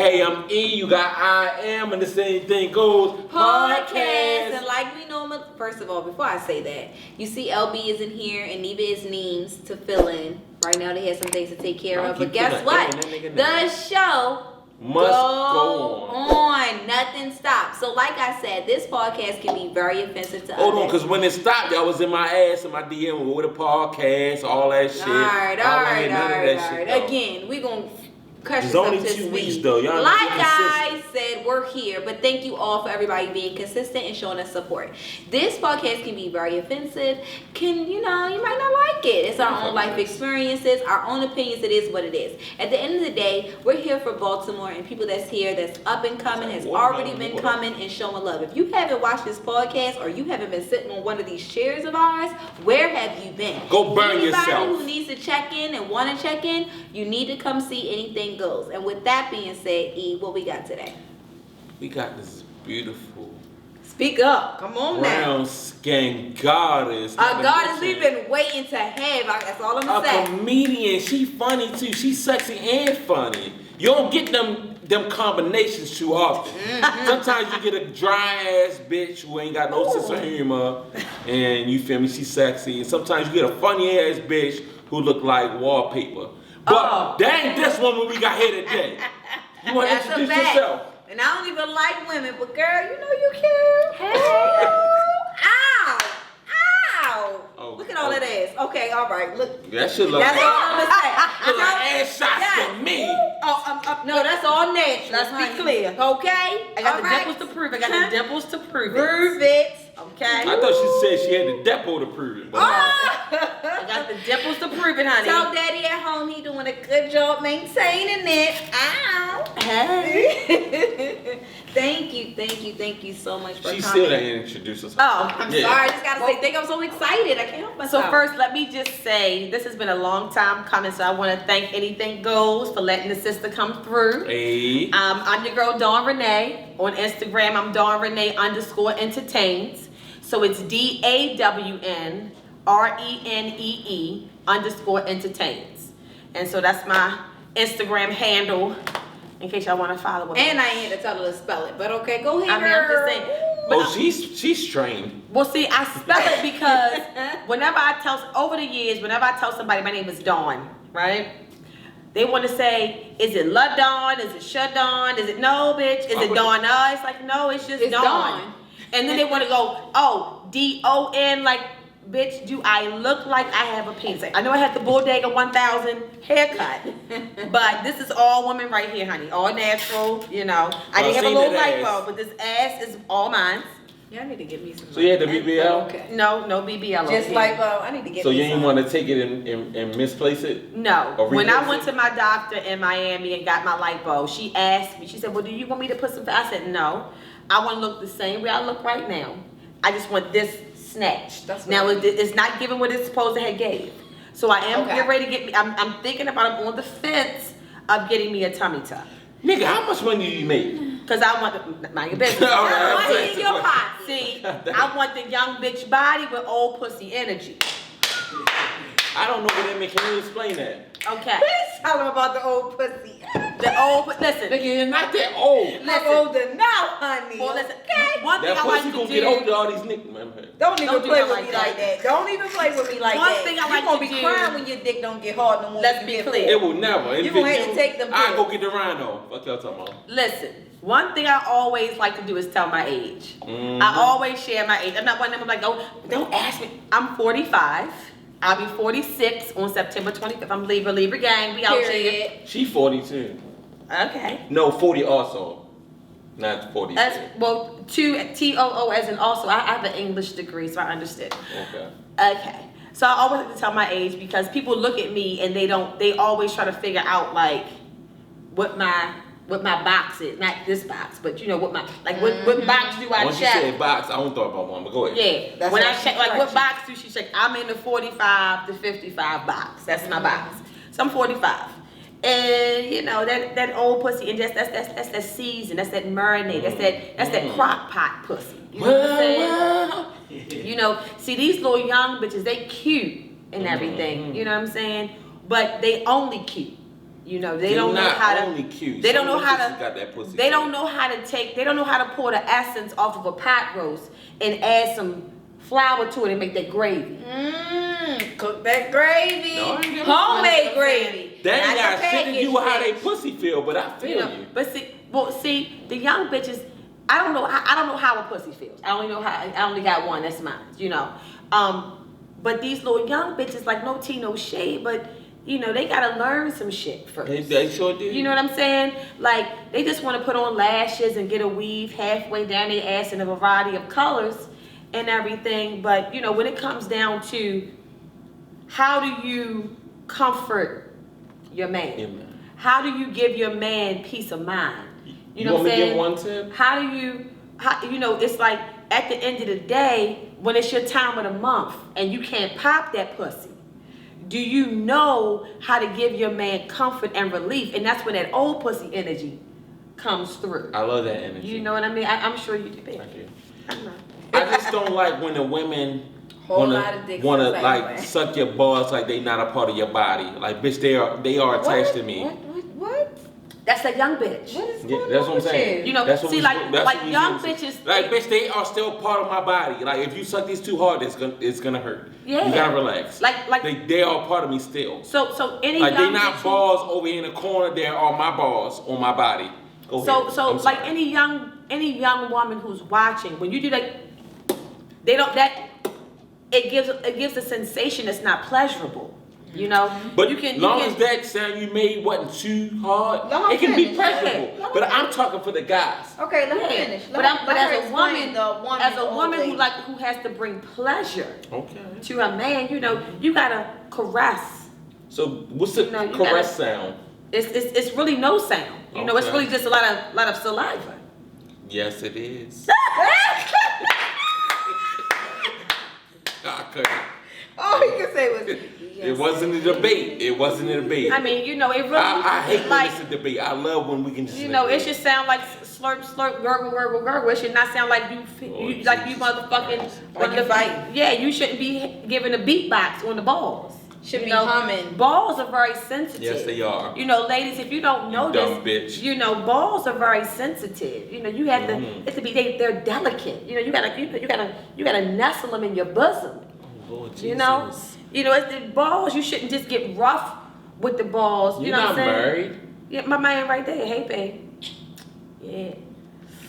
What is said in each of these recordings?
Hey, I'm E, you got I Am, and this Anything Goes podcast. And like we know, first of all, before I say that, you see LB is in here and Neva is Neems to fill in. Right now they have some things to take care of. But guess what? The show must go on. Nothing stops. So like I said, this podcast can be very offensive to Hold others. on, because when it stopped, y'all was in my ass and my DM with a podcast, all that shit. All right. Again, we going to cut it's yourself only to 2 speed. weeks, though. Y'all like I said, we're here. But thank you all for everybody being consistent and showing us support. This podcast can be very offensive. You might not like it. It's our own life experiences, our own opinions. It is what it is. At the end of the day, we're here for Baltimore and people that's here, that's up and coming, has already been coming and showing love. If you haven't watched this podcast or you haven't been sitting on one of these chairs of ours, where have you been? Go burn yourself. Anybody who needs to check in and want to check in, you need to come see Anything Goes. And with that being said, E, what we got today? We got this beautiful. Speak up. Come on now. Brown skin goddess. A goddess we've been waiting to have. That's all I'm going to say. A comedian. She funny too. She's sexy and funny. You don't get them combinations too often. Mm-hmm. Sometimes you get a dry ass bitch who ain't got no sense of humor, and you feel me, she's sexy. And sometimes you get a funny ass bitch who look like wallpaper. But that ain't this woman we got here today. You want to introduce yourself? And I don't even like women, but girl, you know you cute. Hey. Ow. Look at all that ass. Okay, all right. Look. That should look That's all I'm going to say. look like ass shots to me. No, that's all natural. Let's be clear. Okay? I got the dimples to prove it. I got the dimples to prove it. Prove it. Okay. I thought she said she had the depot to prove it. But I got the dimples to prove it, honey. Tell Daddy at home he doing a good job maintaining it. Ow. Hey. Thank you so much for she coming. still didn't introduce herself. I'm sorry. I just gotta say, I'm so excited. I can't help myself. So first, let me just say, this has been a long time coming, so I want to thank Anything Goes for letting the sister come through. Hey. I'm your girl, Dawn Renee. On Instagram, I'm Dawn Renee _entertains. So it's DAWNRENEE _entertains. And so that's my Instagram handle, in case y'all want to follow me. And I ain't had to tell her to spell it, but okay, go ahead. I mean, I'm just saying. Oh, she's trained. Well, see, I spell it because whenever I tell somebody my name is Dawn, right? They want to say, is it La Dawn? Is it Sha Dawn? Is it no, bitch? Is it Dawn? It's like, no, it's just Dawn. And then they want to go, DON, like, bitch, do I look like I have a penis? I know I had the Bodega 1000 haircut, but this is all woman right here, honey. All natural, I didn't have a little lipo, but this ass is all mine. Yeah, I need to get me some. So you had the BBL? Okay. No BBL. Just lipo. I need to get. So me you didn't some. want to take it and misplace it? No. Or when I replace went it? to my doctor in Miami and got my lipo, she asked me, she said, well, do you want me to put some, I said, no. I want to look the same way I look right now. I just want this snatched. Now it's not giving what it's supposed to have gave. So I am getting ready to get me. I'm thinking about. I'm on the fence of getting me a tummy tuck. Nigga, how much money do you make? Cause I want mind your business. All right, Money in your pocket. See, I want the young bitch body with old pussy energy. I don't know what that means. Can you explain that? Okay. Tell them about the old pussy. Listen. Nigga, you're not that old. I'm older now, honey. Well, listen. Okay. One thing That I like pussy to gonna do. get over all these niggas. Don't even Don't do play that with like me that. like that. Don't even play with me like One that. thing I like You're gonna to be do- crying when your dick don't get hard no more. Let's be clear. It will never. You gonna have to take them I go pills. get the rhino. Fuck y'all talking about. Listen, one thing I always like to do is tell my age. Mhm. I always share my age. I'm not one of them like, oh, don't ask me. I'm 45. I'll be 46 on September 25th. I'm Libra gang. We out here. Period. She 42. Okay. No, 40 also. Not 40. That's, well, TOO as in also. I have an English degree, so I understood. Okay. Okay. So I always like to tell my age because people look at me and they always try to figure out like what my box is. Not this box, but what box do I Once you check? said box, I don't thought about one, but go ahead. Yeah. That's when why I she check, like, what corrects box do she check? I'm in the 45 to 55 box. That's my box. So I'm 45. And that old pussy, and that's that season, that's that marinade, that's that crock pot pussy. You know what I'm saying? See these little young bitches, they cute and everything. You know what I'm saying? But they only cute. You know, they don't know how to. Only cute. They don't know how to. Got that pussy they don't know how to take. They don't know how to pour the essence off of a pot roast and add some flour to it and make that gravy. Cook that gravy. No, I ain't Homemade gravy. They ain't Not got the shit to do with how they packaged pussy feel, but I feel you. But see, the young bitches. I don't know how a pussy feels. I only know how. I only got one. That's mine. You know. But these little young bitches, like no tea, no shade, but you know they gotta learn some shit first. They sure do. You know what I'm saying? Like they just want to put on lashes and get a weave halfway down their ass in a variety of colors and everything. But you know when it comes down to how do you comfort your man? Yeah, man. How do you give your man peace of mind? You know want what I'm me to saying? give one tip? How do you know, it's like at the end of the day, when it's your time of the month and you can't pop that pussy, do you know how to give your man comfort and relief? And that's when that old pussy energy comes through. I love that energy. You know what I mean? I'm sure you do, baby. Thank you. I know. I just don't like when the women wanna like suck your balls like they not a part of your body. Like bitch, they are attached to me. What? That's a young bitch. What is Yeah, going that's on what I'm with saying. You know, That's what see, we- like that's what we young used to- bitches. Like bitch, they are still part of my body. Like if you suck these too hard, it's gonna hurt. Yeah. You gotta relax. Like they are part of me still. So any Like they young not bitch balls over here in the corner. They are my balls on my body. Go ahead. So I'm like sorry. any young woman who's watching, when you do that, they don't that it gives a sensation that's not pleasurable. You know, But you can long as that sound you made wasn't too hard, Let it can me be finish. pleasurable. Yeah. But I'm talking for the guys. Okay, let me Yeah. finish. But as a woman who has to bring pleasure Okay. to a man, you know, you gotta caress. So what's the You know, you caress sound? It's really no sound. You know, it's Okay. really just a lot of saliva. Yes, it is. I couldn't. All he could say was, It wasn't a debate. It wasn't a debate. I mean, you know, it really I hate when like, it's a debate. I love when we can just. you know, it should sound like slurp, slurp, gurgle, gurgle, gurgle. It should not sound like you like you motherfucking Like you fighting. Yeah, you shouldn't be giving a beatbox on the balls. Should You be know, humming. Balls are very sensitive. Yes, they are. You know, ladies, if you don't know You dumb bitch. you know, balls are very sensitive. You know, you have Mm-hmm. to be they're delicate. You know, you gotta nestle them in your bosom. Lord You know, Jesus. it's the balls. You shouldn't just get rough with the balls. You You're know not what I'm saying? married. Yeah, my man right there. Hey, babe. Yeah.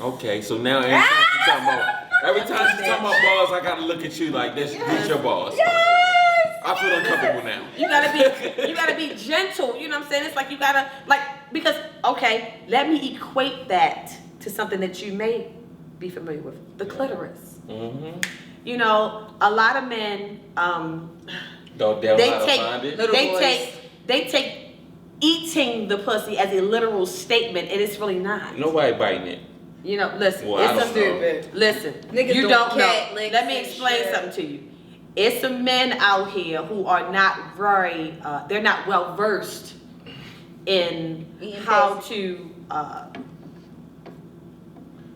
Okay, so now every time she's talking about balls, I gotta look at you like this. These your balls. I feel uncomfortable now. You gotta be gentle. You know what I'm saying? It's like you gotta because let me equate that to something that you may be familiar with, the clitoris. Mm-hmm. You know, a lot of men Don't find it. they take eating the pussy as a literal statement, and it's really not. Nobody biting it. You know, listen. Well, I it's don't know. Listen. Niggas You doing don't cat know. licks Let me and explain shit. something to you. It's some men out here who are not very. They're not well versed in Eating how pussy. to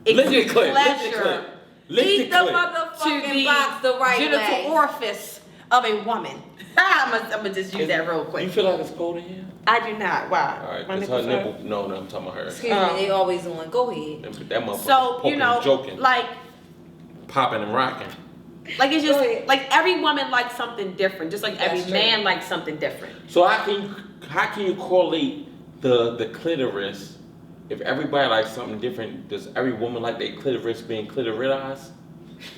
Lick the exert clip. Lick the pleasure clip. Lick Eat the the clip. to motherfucking the box the right genital way. orifice of a woman. I'm gonna just use that real You quick. feel like it's cold in here? I do not. Why? All right, My because her nipples hurt. nipple. No, I'm talking about her. Excuse me, they always on. Go ahead. That motherfucker So poking you know, and joking, like popping and rocking. it's Go just ahead. like every woman likes something different, just like every That's man true. likes something different. So how can you correlate the clitoris? If everybody likes something different, does every woman like their clitoris being clitoridized?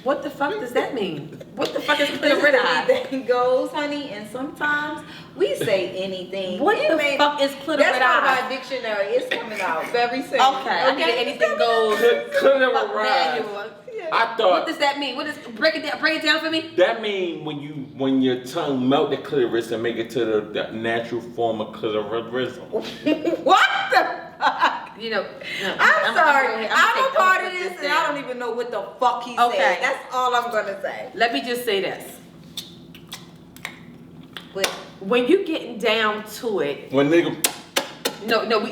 What the fuck does that mean? What the fuck is This is clitoridized? anything goes, honey, and sometimes we say anything. What It the may- fuck is That's why clitoridized? my dictionary is coming out very soon. Okay, I need an anything goes. Clitoridized. manual. I What thought does that mean? What is break it down for me? that mean when your tongue melt the clitoris and make it to the natural form of clitorism. What the fuck? You know, no, I'm sorry. gonna I'm take a part over of this and down. I don't even know what the fuck he Okay. said. That's all I'm gonna say. Let me just say this. But When you getting down to it, When nigga,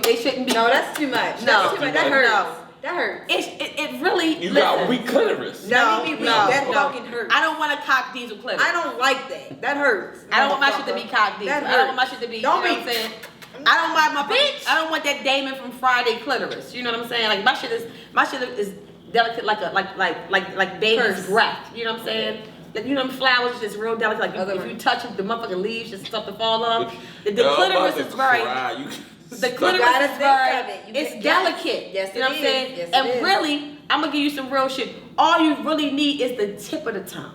they shouldn't be. no, that's too much. No, That's too much. That hurts. no. That hurts. It really. you listen, got weak clitoris. No, me be weak. That no. fucking hurts. I don't want to cock diesel clip. I don't like that. That hurts. I don't want my shit to be cock diesel. That I don't want my hurts. shit to be. Don't you know be- what I'm saying? I don't mind my bitch. I don't want that Damon from Friday clitoris. You know what I'm saying? Like my shit is delicate like baby's breath. You know what I'm saying? Like, you know, flowers just real delicate. Like if you touch it, the motherfucking leaves just start to fall off. The clitoris is very. The clitoris is very. It's delicate. Yes, you know what I'm saying? Yes, and really, I'm gonna give you some real shit. All you really need is the tip of the tongue.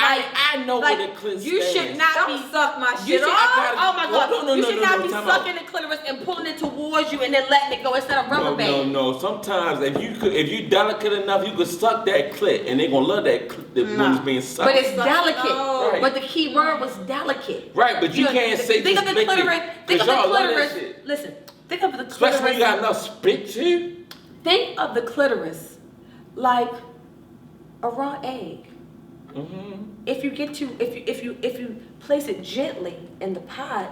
I know like, where the clit you stands. should not Don't be suck my you shit should, off. Oh my god! No, you should not be time sucking out. the clitoris and pulling it towards you and then letting it go instead of rubber band. No. Sometimes if you delicate enough, you could suck that clit, and they gonna love that clit when it's being sucked. But it's delicate. No. Right. But the key word was delicate. Right, but you can't say think just of the clitoris. Think of the clitoris. Listen, think of the clitoris. Especially when you got enough spit too. Think of the clitoris like a raw egg. Mm-hmm. If you place it gently in the pot,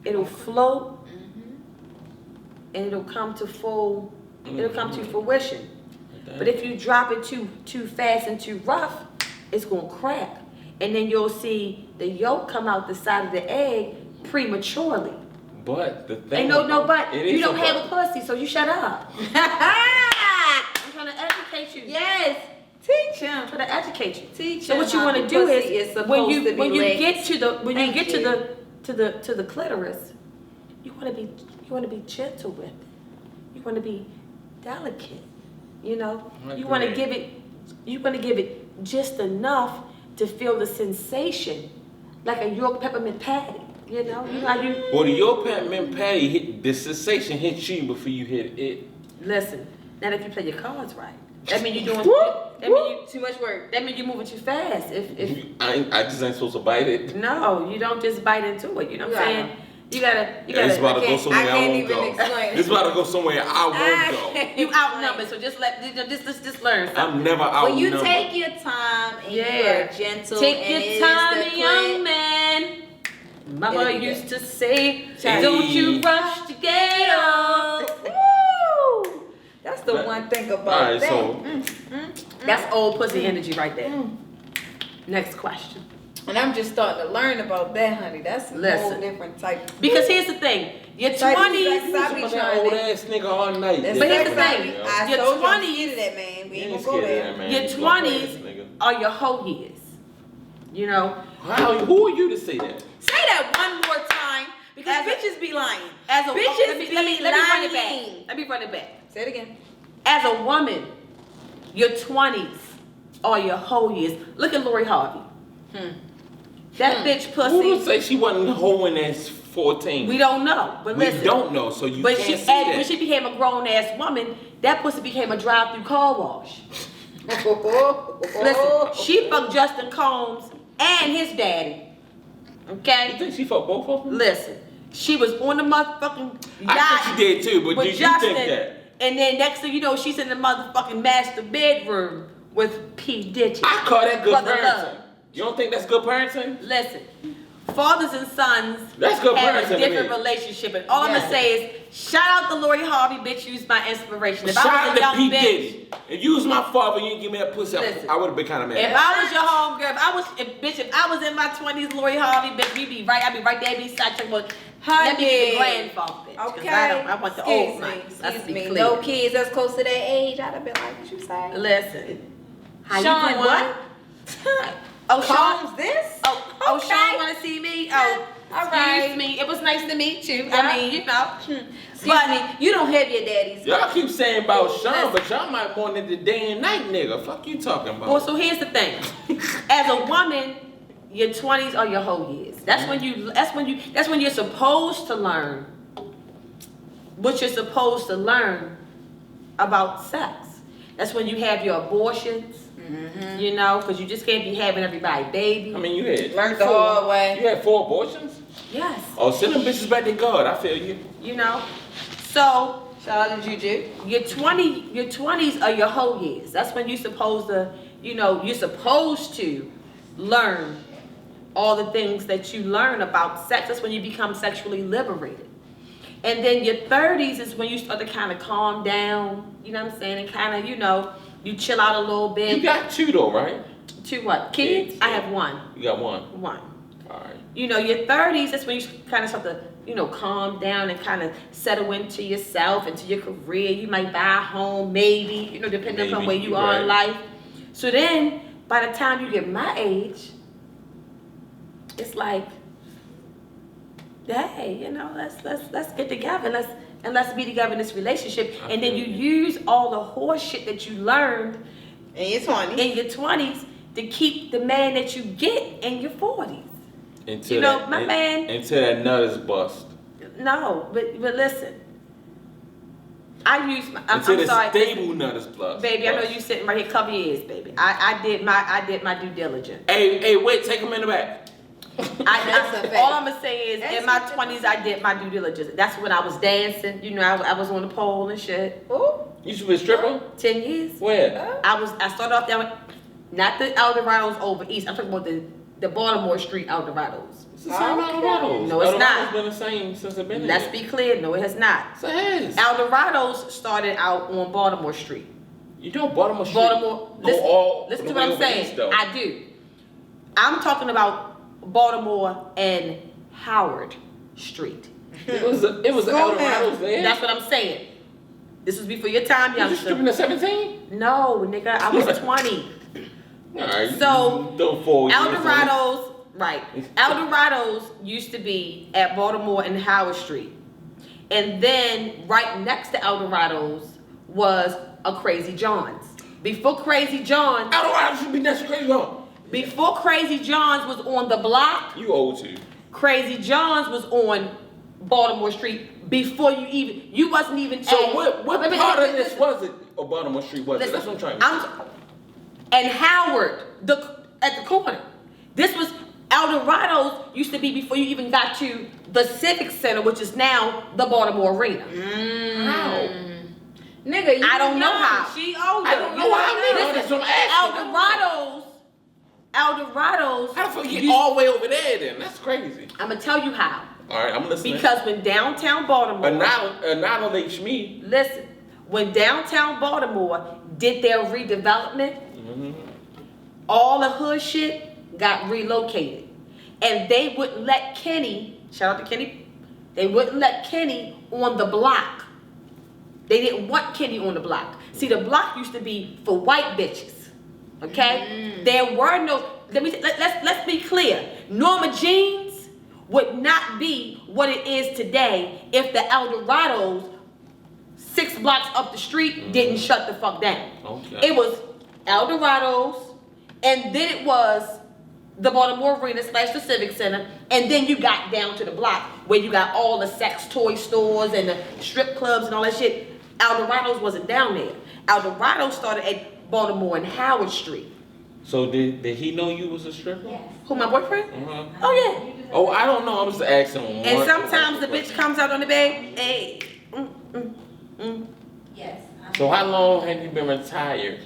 it'll float and it'll come to full. It'll come to fruition. Okay. But if you drop it too fast and too rough, it's gonna crack, and then you'll see the yolk come out the side of the egg prematurely. But the thing, Ain't no but. You don't have a a pussy, so you shut up. I'm trying to educate you. Yes. Teach him. I'm trying to educate you. Teach So him what you how want to the do pussy is supposed when you to be licked. get to the when you Thank get you. to the clitoris, you want to be gentle with it. You want to be delicate. You know. You want to give it just enough to feel the sensation, like a York peppermint patty. You know. You know how you. Well, the York peppermint patty hit the sensation hits you before you hit it. Listen. Now if you play your cards right. That mean you're doing. That mean you too much work. That mean you're moving too fast. If I just ain't supposed to bite it. no, you don't just bite into it. You know what I'm saying? You gotta. It's about to go somewhere I can't won't even go. explain. It's about to go somewhere I won't go. You outnumbered, so just learn. Something. I'm never outnumbered. When you take your time and you are gentle, Take and your it time, is the young man. Mama used to say, Hey. "Don't you rush to get up." Woo! That's the one thing about Alright, that. so That's old pussy energy right there. Next question. And I'm just starting to learn about that, honey. That's a whole Listen. different type. Because here's the thing: your Type of 20s. sex I be that trying old to- ass nigga all night. That's But here's sex the I thing. be- I Your told you I'm 20s scared of that, man. We You ain't ain't gonna go scared of there. that, man. Your You go for this 20s nigga. are your hoe years. You know. Who are you to say that? Say that one more time because As a- bitches be lying. As a Bitches let me be run it back. lying. Let me run it back. Say it again. As a woman, your 20s are your whole years. Look at Lori Harvey. That bitch Who would pussy. say she wasn't hoeing at 14? We don't know, but We listen. don't know, so you But can't she, say that. when she became a grown ass woman, that pussy became a drive-through car wash. Listen, she fucked Justin Combs and his daddy. You Okay? think she fucked both of them? Listen, she was on the motherfucking yacht. I think she did too, but with did you Justin, think that? and then next thing you know, she's in the motherfucking master bedroom with P. Ditches. I call that good Brother parenting. Love. You don't think that's good parenting? Listen, fathers and sons That's good have parenting a to different me. relationship, and all I'm Yeah. gonna say is, shout out to Lori Harvey, bitch. You was my inspiration. If Shout I out was a to young P. bitch, Diddy. If you was my father, you didn't give me that pussy, Listen. I would have been kind of mad. if I was your homegirl, if I was in my 20s, Lori Harvey, bitch, I'd be right there beside you. Let me get the grandfather, bitch. 'cause Okay. I want the old money. Let's Excuse be me. clear. No kids that's close to that age. I'd have been like, what you say? Listen. How Sean, you doing? what? Oh, Sean. Combs this? Oh, Okay. Sean want to see me? Oh, All excuse right. me. It was nice to meet you. Yeah. I mean, you know. Excuse me. You don't have your daddy's. Y'all keep saying about Sean, Listen. but y'all might want it the day and night nigga. Fuck you talking about? Well, so here's the thing. As a woman, your 20s are your whole years. That's when you're supposed to learn what you're supposed to learn about sex. That's when you have your abortions. You know, because you just can't be having everybody baby. I mean, you had Learned the hard way. You had 4 abortions? Yes. Oh, send them bitches back to God. I feel you. You know, so Shout out to Juju. your 20s are your whole years. That's when you're supposed to, you're supposed to learn all the things that you learn about sex. That's when you become sexually liberated. And then your 30s is when you start to kind of calm down, you know what I'm saying, and kind of, you chill out a little bit. You got 2 though, right? 2 what? Kids? Kids, I yeah. have 1. You got 1. 1. All right. You know, your 30s, that's when you kind of start to, you know, calm down and kind of settle into yourself, into your career. You might buy a home, maybe, you know, depending upon where you are in life. So then, by the time you get my age, it's like, hey, you know, let's get together, let's be together in this relationship. And then you use all the horse shit that you learned in your 20s to keep the man that you get in your 40s. Until you know, my man. Until that nut is bust. No, but listen. I'm until sorry. Stable nut is bust. Baby, I know you sitting right here, cover your ears, baby. I did my due diligence. Hey, wait, take him in the back. All I'm gonna say is, in my 20s, I did my due diligence. That's when I was dancing. You know, I was on the pole and shit. Ooh. You should be a stripper? 10 years. Where? I started off down, not the Eldorados over east. I'm talking about the Baltimore Street Eldorados. It's the same Eldorados. No, it's Eldorados not. Been the same since I've been here. Let's be clear. No, it has not. Yes, it has. Eldorados started out on Baltimore Street. You know Baltimore Street? Listen to what I'm saying. I do. I'm talking about Baltimore and Howard Street. It was Eldorados there. That's what I'm saying. This was before your time, You youngster. stripping at 17? No, nigga, I was 20. Alright, So, don't fall. Eldorados, right. Eldorados used to be at Baltimore and Howard Street. And then right next to Eldorados was a Crazy John's. Before Crazy John's, Eldorados should be next to Crazy John's. before Crazy John's was on the block, You old too. Crazy John's was on Baltimore Street before you wasn't even So at, what part of this was it? Or Baltimore Street was it? That's what I'm trying to say. And Howard, at the corner. This was, Eldorados used to be before you even got to the Civic Center, which is now the Baltimore Arena. How? Nigga, I don't know how. She older. I don't know how. That's what I'm asking. Eldorados. How the fuck you get all the way over there then? That's crazy. I'm gonna tell you how. All right, I'm listening. Because when downtown Baltimore, Annihilate me. listen, when downtown Baltimore did their redevelopment, all the hood shit got relocated, and they wouldn't let Kenny. Shout out to Kenny. They wouldn't let Kenny on the block. They didn't want Kenny on the block. See, the block used to be for white bitches. Okay? There were no, let's be clear. Norma Jeans would not be what it is today if the Eldorados 6 blocks up the street didn't shut the fuck down. Okay. It was Eldorados, and then it was the Baltimore Arena / the Civic Center, and then you got down to the block where you got all the sex toy stores and the strip clubs and all that shit. Eldorados wasn't down there. Eldorados started at Baltimore and Howard Street. So did he know you was a stripper? Yes. Who, my boyfriend? Uh-huh. Oh yeah. Oh, I don't know. I'm just asking him. And sometimes the bitch comes out on the bed. Hey. Yes. So how long have you been retired?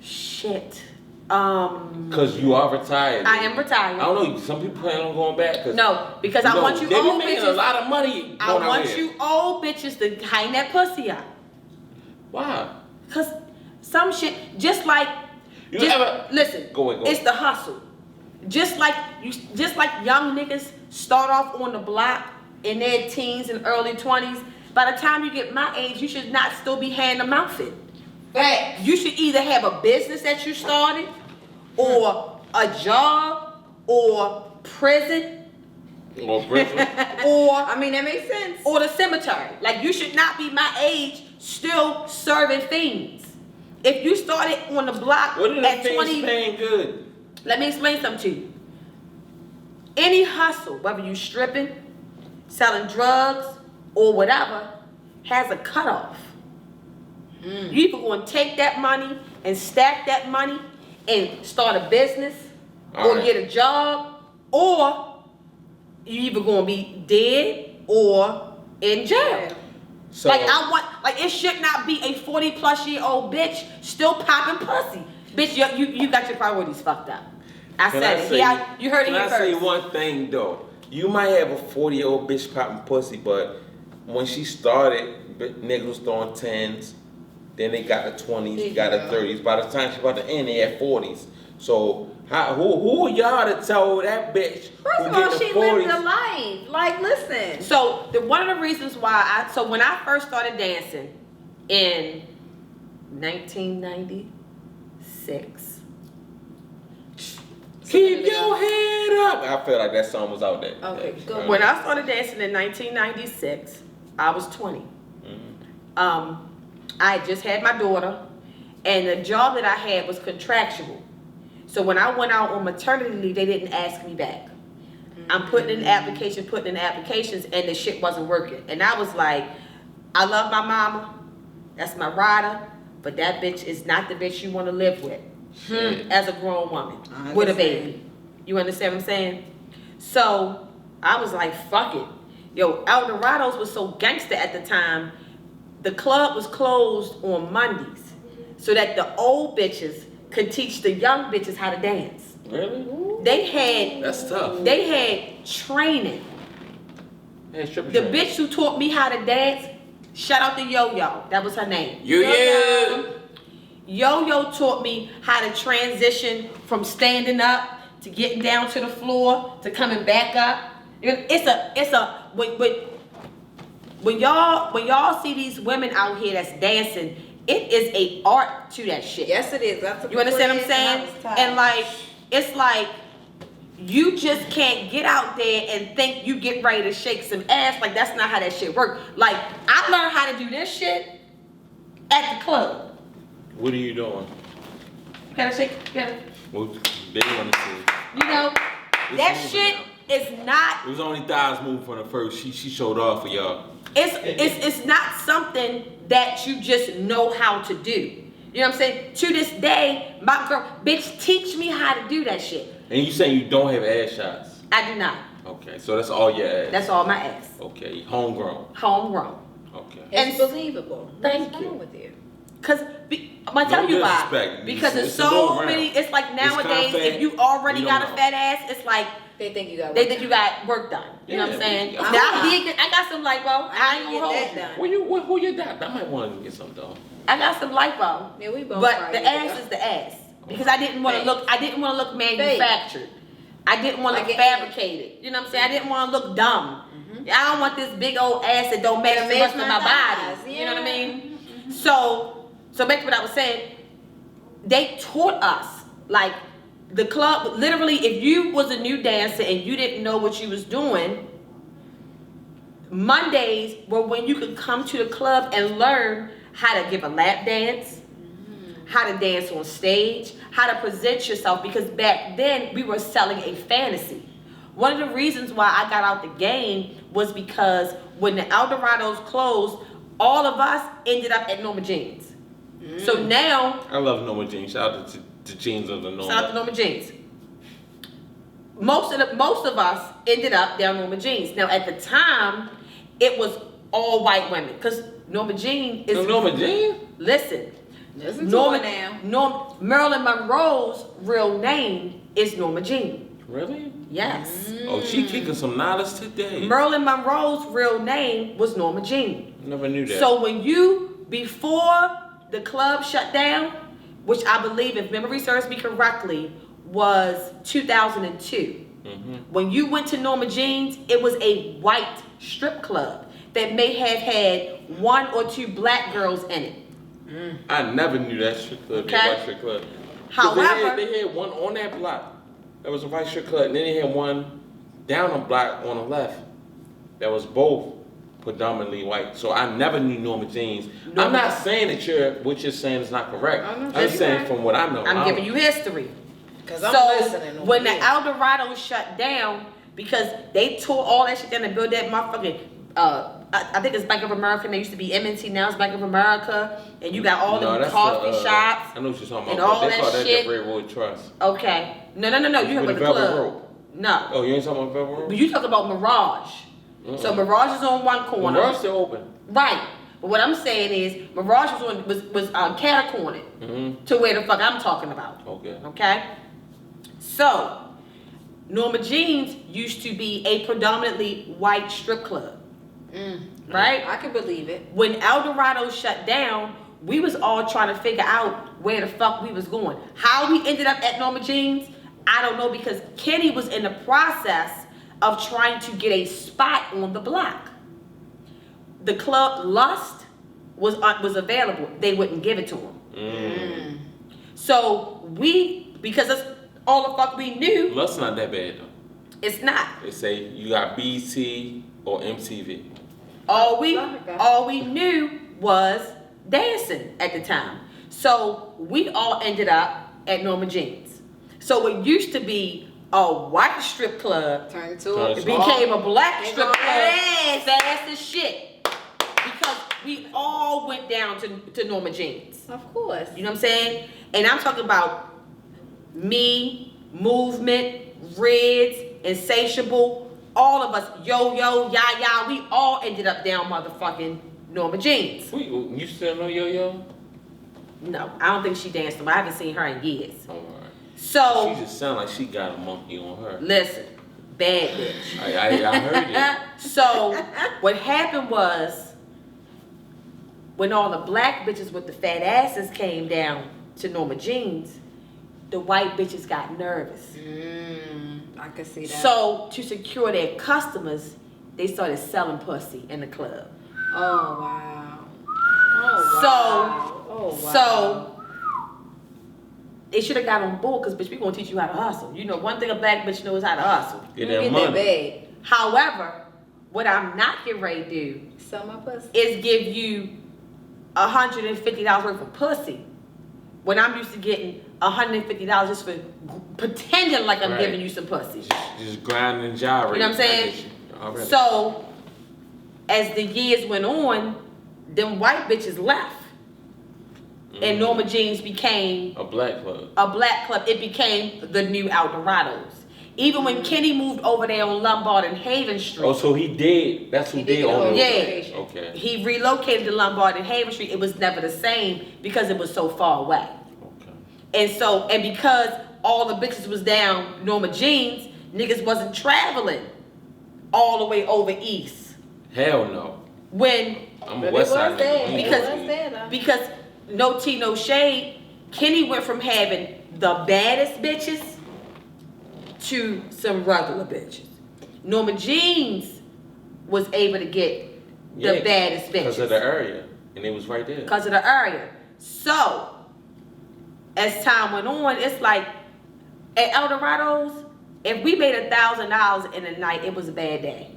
Shit. Cause you are retired. I am retired. I don't know. Some people plan on going back. No, because I want you they be old making bitches. a lot of money. I want you old bitches to hang that pussy out. Why? Cause some shit, just like, listen, Go ahead. it's the hustle. Just like young niggas start off on the block in their teens and early 20s. By the time you get my age, you should not still be hand them outfit. Facts. You should either have a business that you started, or a job, or prison, Or prison. or I mean, that makes sense. or the cemetery. Like, you should not be my age still serving fiends. If you started on the block What are the at things 20, paying good? let me explain something to you. Any hustle, whether you stripping, selling drugs, or whatever, has a cutoff. You either going to take that money and stack that money and start a business, or Alright. get a job, or you either going to be dead or in jail. So It should not be a 40-plus-year-old bitch still popping pussy. Bitch, you got your priorities fucked up. I said it. You heard it here first. Can I say first. one thing though? You might have a 40-year-old bitch popping pussy, but when she started, niggas was throwing 10s. Then they got the 20s, got the 30s. By the time she about to end, they had 40s. So who are y'all to tell that bitch? First of all, she lived a life. Like, listen. So one of the reasons why when I first started dancing in 1996. Keep your head up. I feel like that song was out there. Okay, go. When I started dancing in 1996, I was 20. I had just had my daughter, and the job that I had was contractual. So when I went out on maternity leave, they didn't ask me back. I'm putting in applications, and the shit wasn't working. And I was like, I love my mama. That's my rider. But that bitch is not the bitch you want to live with as a grown woman with a baby. You understand what I'm saying? So I was like, fuck it. Yo, Eldorado's was so gangster at the time. The club was closed on Mondays so that the old bitches could teach the young bitches how to dance. Really? That's tough. They had training. The bitch who taught me how to dance, shout out to Yo-Yo. That was her name. Yo-Yo taught me how to transition from standing up to getting down to the floor to coming back up. When y'all see these women out here that's dancing, it is a art to that shit. Yes, it is. You understand what I'm saying? And like, it's like, you just can't get out there and think you get ready to shake some ass. Like, that's not how that shit works. Like, I learned how to do this shit at the club. What are you doing? Gotta shake, gotta. Well, they want to see. You know, that shit is not. It was only thighs moving from the first. She showed off for y'all. It's not something that you just know how to do. You know what I'm saying? To this day, my girl, bitch, teach me how to do that shit. And you saying you don't have ass shots? I do not. Okay, so that's all your ass. That's all my ass. Okay, homegrown. Homegrown. Okay. It's believable. Thank What's you. wrong with you? Cause I'm gonna tell you why. Because It's there's so many. It's like nowadays, if you already got a fat ass, it's like They think you got work done. You know what I'm saying? Yeah. Now I got some lipo. I ain't gonna hold that you. done. Who your doctor? I might want to get some though. I got some lipo. Yeah, we both. But the ass is the ass because I didn't want to look. I didn't want to look manufactured. I didn't want to look fabricated. You know what I'm saying? I didn't want to look dumb. I don't want this big old ass that don't match the rest of my body. You know what I mean? So back to what I was saying. They taught us, like, the club. Literally, if you was a new dancer and you didn't know what you was doing, Mondays were when you could come to the club and learn how to give a lap dance, how to dance on stage, how to present yourself, because back then we were selling a fantasy. One of the reasons why I got out the game was because when the Eldorados closed, all of us ended up at Norma Jeans. So now, I love Norma Jeans. Shout out to Jeans of the Norma. shout out to Norma Jeans. Most of us ended up down Norma Jeans. Now at the time, it was all white women because Norma Jean is. Norma Jean? Listen to Norma her now. Marilyn Monroe's real name is Norma Jean. Really? Yes. Oh, she kicking some knowledge today. Marilyn Monroe's real name was Norma Jean. Never knew that. So before the club shut down, which I believe, if memory serves me correctly, was 2002. When you went to Norma Jean's, it was a white strip club that may have had 1 or 2 black girls in it. I never knew that strip club. Okay. White strip club. However, they had one on that block. That was a white strip club, and then they had one down a block on the left. That was both predominantly white. So I never knew Norma Jean's. I'm not saying that what you're saying is not correct. I'm saying from what I know. I'm giving you history. Because I'm listening. When the Eldorado shut down, because they tore all that shit down and built that motherfucking, I think it's Bank of America, and they used to be M&T, now it's Bank of America, and you got all the coffee shops. I know what you're talking about. And all they that call that shit. the Railroad Trust. Okay. No. You talking about the Velvet club. Rope. No. Oh, you ain't talking about Velvet Rope? But you talking about Mirage. So Mirage is on one corner. Mirage still open. Right. But what I'm saying is Mirage was catacornered to where the fuck I'm talking about. Okay. So Norma Jean's used to be a predominantly white strip club. Right? I can believe it. When Eldorado shut down, we was all trying to figure out where the fuck we was going. How we ended up at Norma Jean's, I don't know, because Kenny was in the process of trying to get a spot on the block. The club Lust was available. They wouldn't give it to him. So we, because that's all the fuck we knew. Lust's not that bad though. It's not. They say you got BT or MTV. All we knew was dancing at the time. So we all ended up at Norma Jean's. So it used to be a white strip club. It became a black strip club. Fast as shit. Because we all went down to Norma Jean's. Of course. You know what I'm saying? And I'm talking about me, Movement, Reds, Insatiable, all of us, Yo-Yo, Ya-Ya, we all ended up down motherfucking Norma Jean's. Wait, you still know Yo-Yo? No, I don't think she danced no more. I haven't seen her in years. All right. So She just sound like she got a monkey on her. listen, bad bitch. I heard it. So what happened was, when all the black bitches with the fat asses came down to Norma Jean's, the white bitches got nervous. I can see that. So to secure their customers, they started selling pussy in the club. Oh wow. Oh wow. So they should have got on board, because bitch, we gonna teach you how to hustle. You know, one thing a black bitch knows how to hustle. Get that money. However, what I'm not getting ready to do Sell my pussy. is give you $150 worth of pussy when I'm used to getting $150 just for pretending like I'm giving you some pussy. Just grinding and gyrating. You know what I'm saying? So as the years went on, them white bitches left. And Norma Jean's became a black club. It became the new Eldorados. Even when Kenny moved over there on Lombard and Haven Street. Oh, so he did. That's who did own it. Okay. He relocated to Lombard and Haven Street. It was never the same because it was so far away. Okay. And because all the bitches was down Norma Jean's, niggas wasn't traveling all the way over east. Hell no. When I'm a West Side nigga. Because no tea, no shade, Kenny went from having the baddest bitches to some regular bitches. Norma Jean's was able to get the baddest bitches. Because of the area. And it was right there. Because of the area. So, as time went on, it's like, at Eldorados, if we made $1,000 in a night, it was a bad day.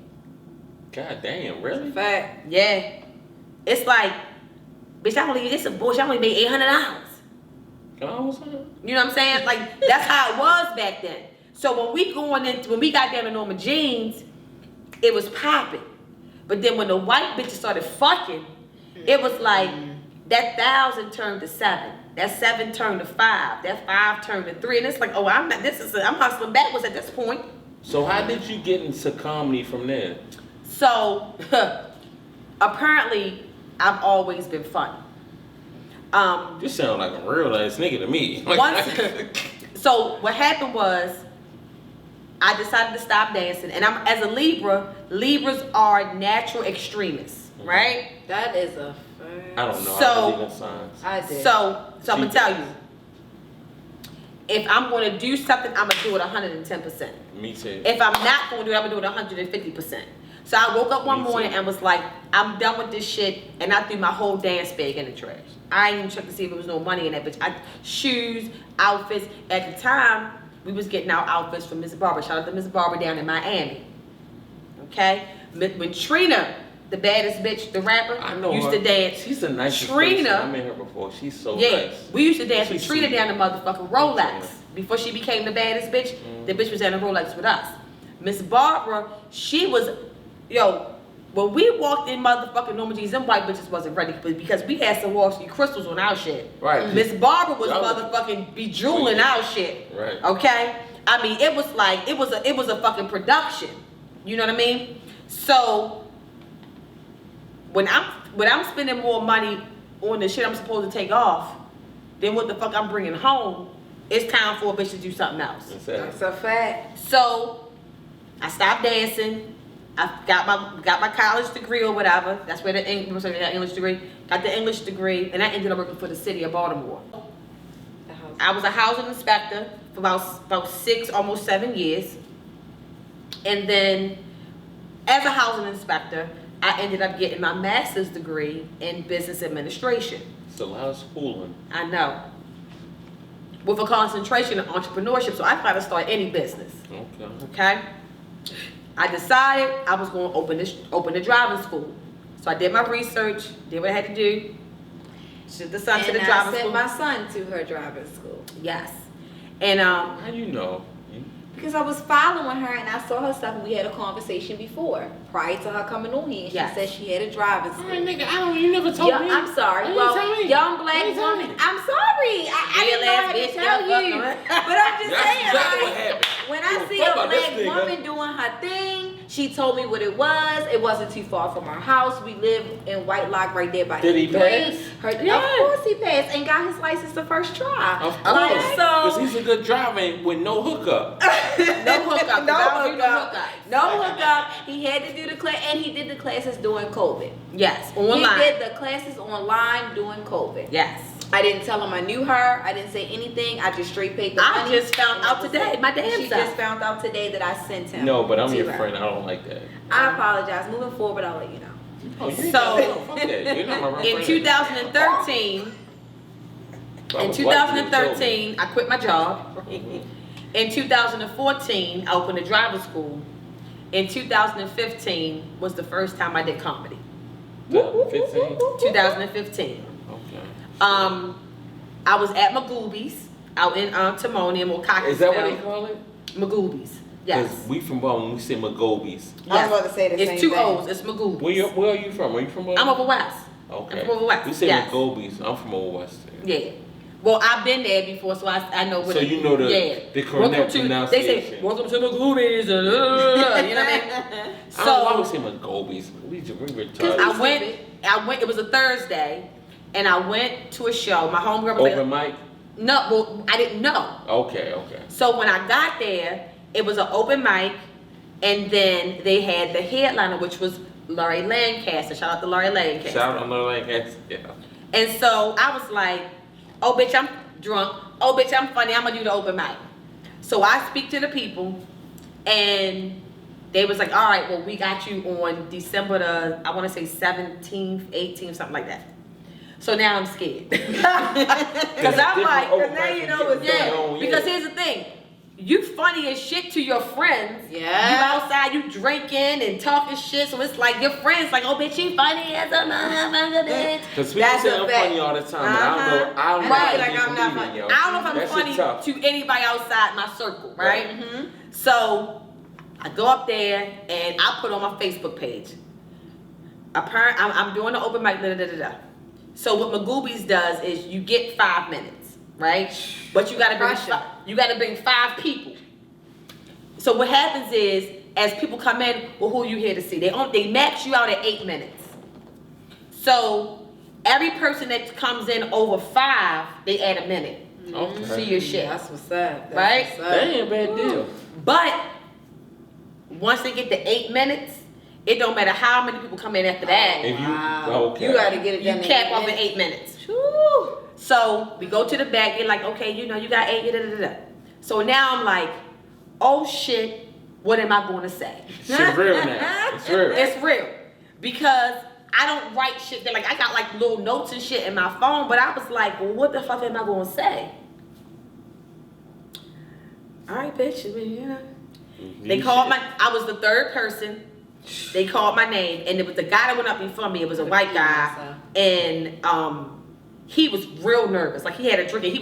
God damn, really? Fact. Yeah. It's like, bitch, it's some bullshit. I only made $800. You know what I'm saying? Like, that's how it was back then. So when we got down to Norma Jean's, it was popping. But then when the white bitches started fucking, it was like that 1,000 turned to 7. That 7 turned to 5. That 5 turned to 3. And it's like, oh, I'm hustling backwards at this point. So how did you get into comedy from there? So apparently I've always been funny. You sound like a real ass nigga to me. So what happened was, I decided to stop dancing, and I'm, as a Libra, Libras are natural extremists, right? That is a fact. I don't know. So, I believe in signs. I did. So I'm gonna tell you, if I'm gonna do something, I'm gonna do it 110%. Me too. If I'm not gonna do it, I'm gonna do it 150%. So I woke up one morning and was like, I'm done with this shit, and I threw my whole dance bag in the trash. I didn't even check to see if there was no money in that bitch. Shoes, outfits. At the time, we was getting our outfits from Miss Barbara. Shout out to Miss Barbara down in Miami. Okay? When Trina, the baddest bitch, the rapper, used to dance. She's the nicest Trina, person. I met her before. She's so nice. We used to dance with Trina down the motherfucking Rolex. Before she became the baddest bitch, the bitch was down the Rolex with us. Miss Barbara, she was, when we walked in motherfucking Norma Jean's, them white bitches wasn't ready because we had some Wall Street crystals on our shit. Right. Miss Barbara was motherfucking bejeweling our shit. Right. Okay? I mean, it was like, it was a fucking production. You know what I mean? So, when I'm spending more money on the shit I'm supposed to take off than what the fuck I'm bringing home, it's time for a bitch to do something else. That's a fact. So, I stopped dancing. I got my college degree or whatever. That's where the English degree. Got the English degree, and I ended up working for the city of Baltimore. I was a housing inspector for about 6, almost 7 years. And then, as a housing inspector, I ended up getting my master's degree in business administration. It's a lot of schooling. I know. With a concentration in entrepreneurship, so I tried to start any business. Okay. I decided I was going to open the driving school. So I did my research, did what I had to do. Sent the son to the driving school. And I sent my son to her driving school. Yes. And how you know? Because I was following her and I saw her stuff and we had a conversation before, prior to her coming on here. She said she had a driving school. Alright, nigga, you never told me. I'm sorry. Well, young black woman. I'm sorry. I didn't know how to tell you. But I'm just saying, exactly what happened. When I see a black woman doing her thing, she told me what it was. It wasn't too far from her house. We live in White Lock right there by Did he pass? Of course he passed and got his license the first try. Of course. Because he's a good driver with no hookup. No hookup. He had to do the class, and he did the classes during COVID. Yes, online. He did the classes online during COVID. Yes. I didn't tell him I knew her. I didn't say anything. I just straight paid the money. I just found out today. My damn She self. just found out today that I sent him. No, but I'm your friend. I don't like that. I apologize. Moving forward, I'll let you know. Oh, so, you're not my in 2013, I quit my job. In 2014, I opened a driving school. In 2015 was the first time I did comedy. 2015? 2015. Okay. I was at Magoobies out in Timonium or Cockeysville. Is that what they call it? Magoobies. Yes. We from Baltimore, we say Magoobies. Yes. I was about to say the same thing. It's 2 O's. It's Magoobies. Where are you from? Are you from Baltimore? I'm over west. Okay. I'm from over west. We say Magoobies. I'm from over west. Yeah. Well, I've been there before, so I know what. So you know the correct pronunciation. They say, "Welcome to Magoobies," and you know what I mean. So I would say Magoobies. We retarded. I went. It was a Thursday, and I went to a show. My homegirl was open mic. No, well, I didn't know. Okay. So when I got there, it was an open mic, and then they had the headliner, which was Laurie Lancaster. Shout out to Laurie Lancaster. Shout out to Laurie Lancaster. Yeah. And so I was like, oh, bitch, I'm drunk. Oh, bitch, I'm funny. I'm going to do the open mic. So I speak to the people, and they was like, all right, well, we got you on December the, I want to say 17th, 18th, something like that. So now I'm scared. Because I'm like, because now you know what's going on. Because here's the thing. You funny as shit to your friends. Yeah. You outside, you drinking and talking shit. So it's like your friends like, oh, bitch, you funny as a motherfucker, bitch. Because people say I'm funny all the time, but I don't know like I'm not funny. I don't know if I'm funny to anybody outside my circle, right? Mm-hmm. So I go up there and I put on my Facebook page. I'm doing the open mic, So what Magoobies does is you get 5 minutes, right? But you gotta bring 5 people. So what happens is, as people come in, well, who are you here to see? They max you out at 8 minutes. So every person that comes in over 5, they add a minute. Okay. See your shit. That's what's up. Right? That ain't a bad deal. But once they get to 8 minutes, it don't matter how many people come in after that. If you, you gotta get it done. You cap off at 8 minutes. Woo. So we go to the back. They're like, okay, you got 8. So now I'm like, oh shit, what am I going to say? It's real now. It's real. It's real because I don't write shit. Like I got like little notes and shit in my phone, but I was like, well, what the fuck am I going to say? All right, bitch. They called I was the 3rd person. They called my name, and it was the guy that went up before me. It was a white guy, and he was real nervous. Like he had a drink, and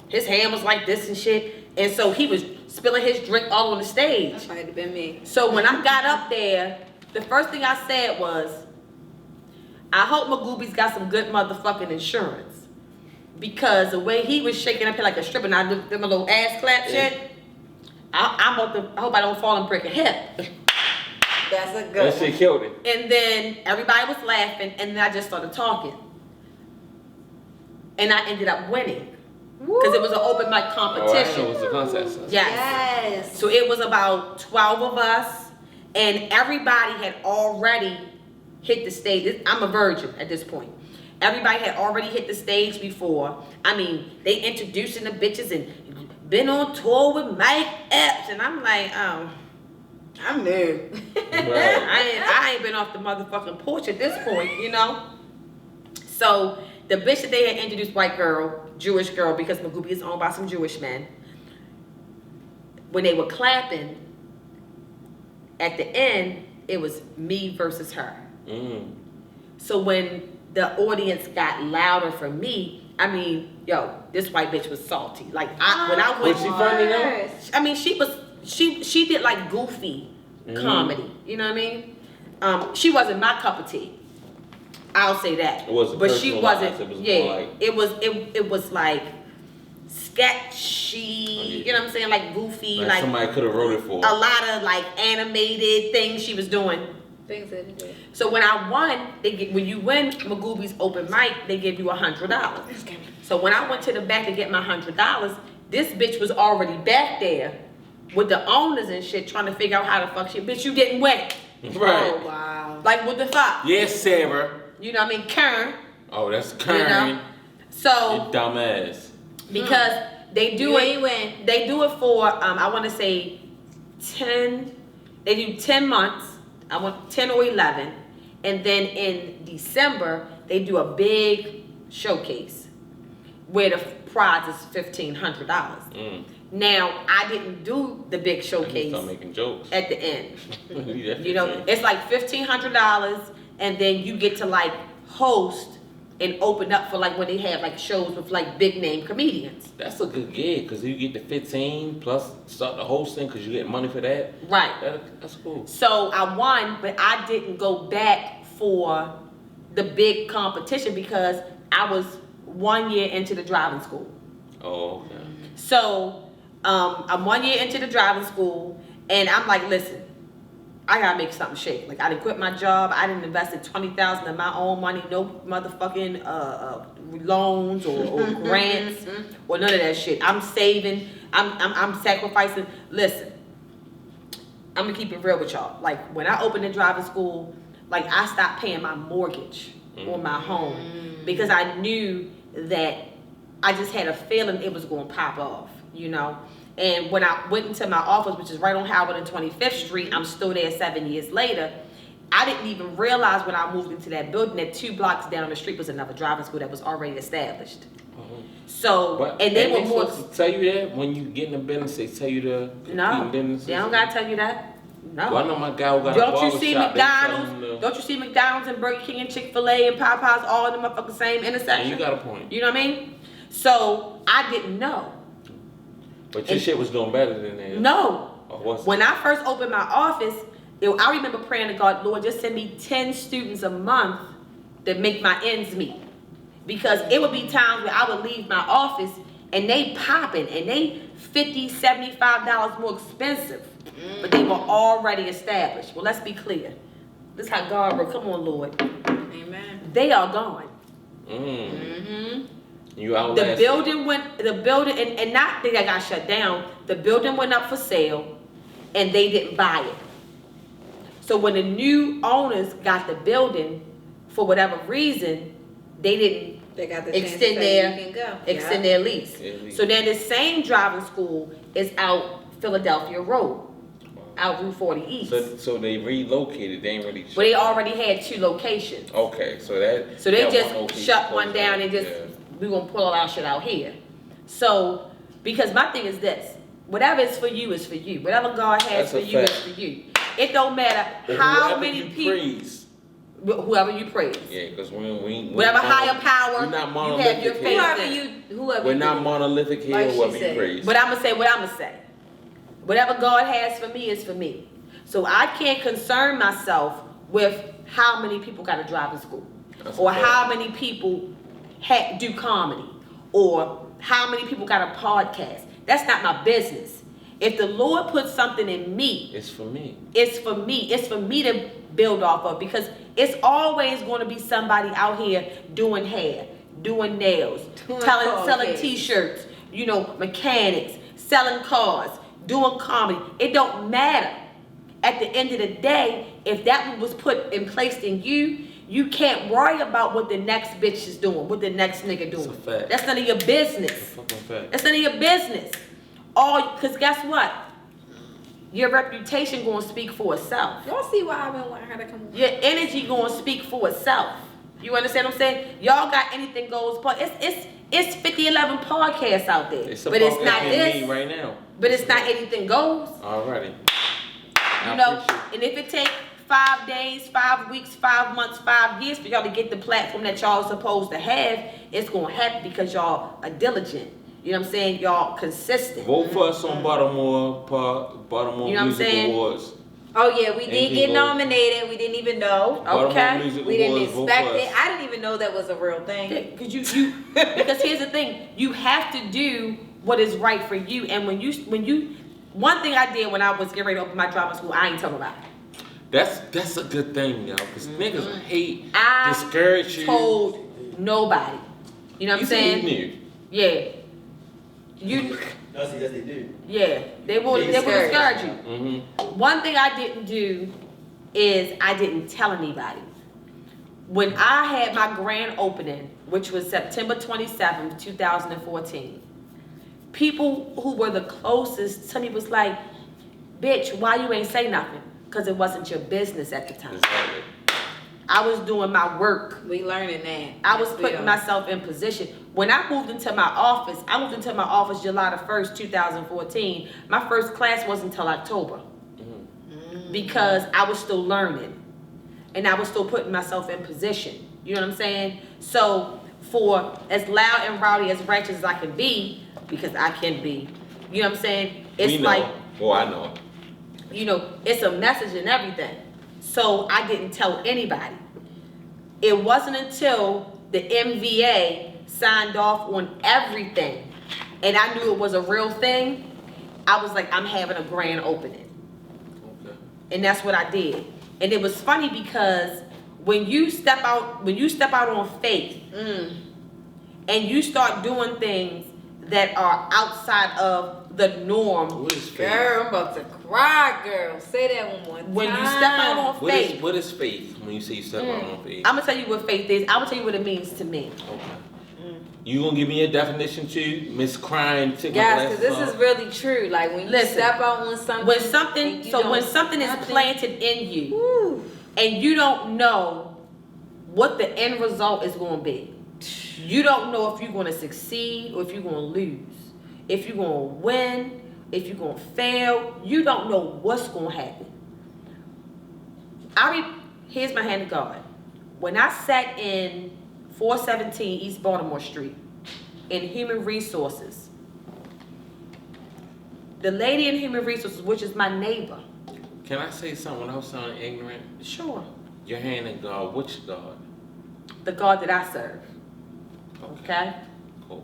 his hand was like this and shit, and so he was spilling his drink all on the stage. That might have been me. So when I got up there, the first thing I said was, I hope Magoobies got some good motherfucking insurance, because the way he was shaking up here like a stripper, and I did them a little ass clap shit. I hope I don't fall and break a hip. That's a good That shit killed it. And then everybody was laughing, and then I just started talking. And I ended up winning. Because it was an open mic competition. Oh, it was a contest. Yes. So it was about 12 of us, And everybody had already hit the stage. I'm a virgin at this point. Everybody had already hit the stage before. I mean, they introducing the bitches and been on tour with Mike Epps. And I'm like, I'm new. Right. I ain't been off the motherfucking porch at this point, you know? So the bitch that they had introduced, white girl, Jewish girl, because Magooby is owned by some Jewish men. When they were clapping, at the end, it was me versus her. So when the audience got louder for me, I mean, yo, this white bitch was salty. Like when I went, was she funny though? I mean, she did like goofy comedy. You know what I mean? She wasn't my cup of tea. I'll say that. It wasn't, but she wasn't. It was yeah, more like, it was like sketchy. You know what I'm saying? Like goofy. Like somebody could have wrote it for. A lot of like animated things she was doing. Things that he did. So when I won, when you win Magooby's open mic, they give you $100. So when I went to the back to get my $100, this bitch was already back there with the owners and shit trying to figure out how the fuck shit. Bitch, you didn't win. Right. Oh, wow. Like what the fuck? Yes, Sarah. You know what I mean? Karen. Oh, that's Karen. You know? So you dumbass. Because they do you win. They do it for I want to say 10. They do 10 months. I want 10 or 11, and then in December they do a big showcase where the prize is $1,500. Now I didn't do the big showcase. Start making jokes at the end. You know, it's like $1,500, and then you get to like host and open up for like when they have like shows with like big name comedians. That's a good gig because you get the 15 plus start the hosting because you get money for that. Right. That's cool. So I won, but I didn't go back for the big competition because I was 1 year into the driving school. Oh, okay. So I'm 1 year into the driving school, and I'm like, listen, I gotta make something shake. Like I didn't quit my job. I didn't invest in $20,000 of my own money. No motherfucking loans or grants or none of that shit. I'm saving. I'm sacrificing. Listen, I'm gonna keep it real with y'all. Like when I opened the driving school, like I stopped paying my mortgage on my home because I knew that I just had a feeling it was gonna pop off. You know. And when I went into my office, which is right on Howard and 25th Street, I'm still there 7 years later. I didn't even realize when I moved into that building that 2 blocks down the street was another driving school that was already established. So, but, and they were more. To tell you that when you get in the business, they tell you to No, business. they don't gotta tell you that. No. Well, I know my guy who got don't a you see barbershop, McDonald's? Don't you see McDonald's and Burger King and Chick-fil-A and Popeyes all in the motherfucking same intersection? And you got a point. You know what I mean? So I didn't know. But your shit was doing better than that. No. Oh, when I first opened my office, I remember praying to God, Lord, just send me 10 students a month that make my ends meet. Because it would be times where I would leave my office and they popping and they $50, $75 more expensive. But they were already established. Well, let's be clear. This is how God works. Come on, Lord. Amen. They are gone. You out the building, and not that I got shut down, the building went up for sale and they didn't buy it. So when the new owners got the building, for whatever reason, they didn't extend their lease. So then the same driving school is out Philadelphia Road, out Route 40 East. So they relocated, they ain't really But they already had 2 locations. Okay, so they just shut one down and just we're gonna pull all our shit out here. So because my thing is this, whatever is for you is for you. Whatever God has for you is for you. It don't matter how many people praise. Whoever you praise. Yeah, because whatever higher power you have your faith in. We're not monolithic here, like whoever you praise. But I'm gonna say what I'm gonna say. Whatever God has for me is for me. So I can't concern myself with how many people got a driving school. Or how many people do comedy, or how many people got a podcast. That's not my business. If the Lord puts something in me, it's for me. It's for me. It's for me to build off of, because it's always going to be somebody out here doing hair, doing nails, selling t-shirts, you know, mechanics, selling cars, doing comedy. It don't matter. at the end of the day, if that was put in place in you, you can't worry about what the next bitch is doing, what the next nigga doing. That's a fact. That's none of your business. That's a fucking fact. That's none of your business. Cause guess what? Your reputation gonna speak for itself. Y'all see why I've been wanting her to come on? Your energy gonna speak for itself. You understand what I'm saying? Y'all got Anything Goes. It's 5011 podcasts out there, but it's not this. Me right now. But it's not Anything Goes. Alrighty. You know, and if it take 5 days, 5 weeks, 5 months, 5 years for y'all to get the platform that y'all are supposed to have, it's gonna happen because y'all are diligent. You know what I'm saying? Y'all consistent. Vote for us on Baltimore You know Music Awards. Oh yeah, we did get nominated. We didn't even know. Okay. We didn't expect it. I didn't even know that was a real thing. Because because here's the thing, you have to do what is right for you. And when you one thing I did when I was getting ready to open my drama school, I ain't talking about it. That's a good thing, y'all, because niggas hate, I discourage you. told nobody. You know what I'm saying? You knew. Yeah. You. Yes, they do. Yeah, they will discourage you. Mm-hmm. One thing I didn't do is I didn't tell anybody. When I had my grand opening, which was September 27th, 2014, people who were the closest to me was like, bitch, why you ain't say nothing? Because it wasn't your business at the time. Exactly. I was doing my work. We learning that. I was putting myself in position. When I moved into my office, July the 1st, 2014. My first class wasn't until October. Because I was still learning. And I was still putting myself in position. You know what I'm saying? So for as loud and rowdy as righteous as I can be, because I can be, you know what I'm saying? It's like, well, I know. you know, it's a message and everything. So I didn't tell anybody. It wasn't until the MVA signed off on everything and I knew it was a real thing, I was like, I'm having a grand opening. Okay. And that's what I did. And it was funny because when you step out on faith and you start doing things that are outside of the norm. What is faith? Girl, I'm about to cry, girl. Say that one more time. When you step out on faith. What is faith when you say you step out on faith? I'm going to tell you what faith is. I'm going to tell you what it means to me. Okay. You gonna give me a definition too, Miss Crying Chicken? Guys, because this is really true. Like when you step out on something. When something is planted in you, and you don't know what the end result is going to be. You don't know if you're going to succeed or if you're going to lose. If you're going to win, if you're going to fail. You don't know what's going to happen. Here's my hand of God. When I sat in 417 East Baltimore Street in Human Resources, the lady in Human Resources, which is my neighbor. Can I say something without sounding ignorant? Sure. Your hand in God, which God? The God that I serve. Okay? Cool.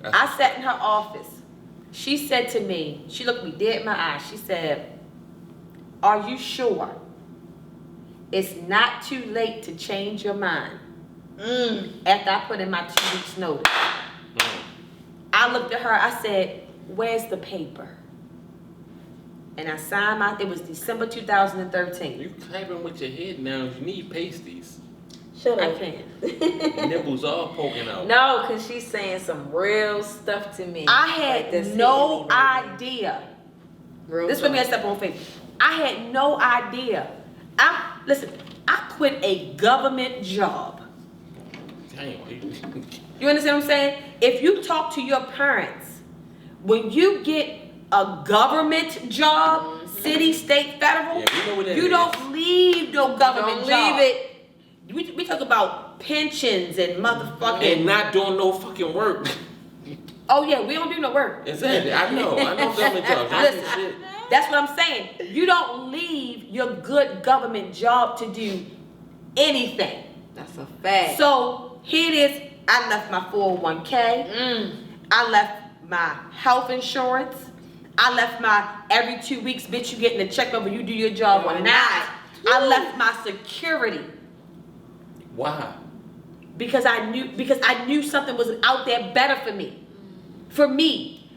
I sat in her office. She said to me, she looked me dead in my eyes. She said, are you sure it's not too late to change your mind? After I put in my 2 weeks notice. I looked at her, I said, where's the paper? And I signed it was December 2013. You clapping with your head now. You need pasties. Shut I up. can't. Nipples all poking out. No, because she's saying some real stuff to me. I had no idea. This would be a step on faith. I had no idea. Listen, I quit a government job. Damn. You understand what I'm saying? If you talk to your parents, when you get a government job, city, state, federal, you don't leave no government job. Leave it. We talk about pensions and motherfucking. And not doing no fucking work. Oh yeah, we don't do no work. Exactly. I know government jobs. I do shit. That's what I'm saying. You don't leave your good government job to do anything. That's a fact. So here it is. I left my 401k. I left my health insurance. I left my every 2 weeks, bitch, you getting a check whether you do your job or not. I left my security. Why? Because I knew something was out there better for me. For me.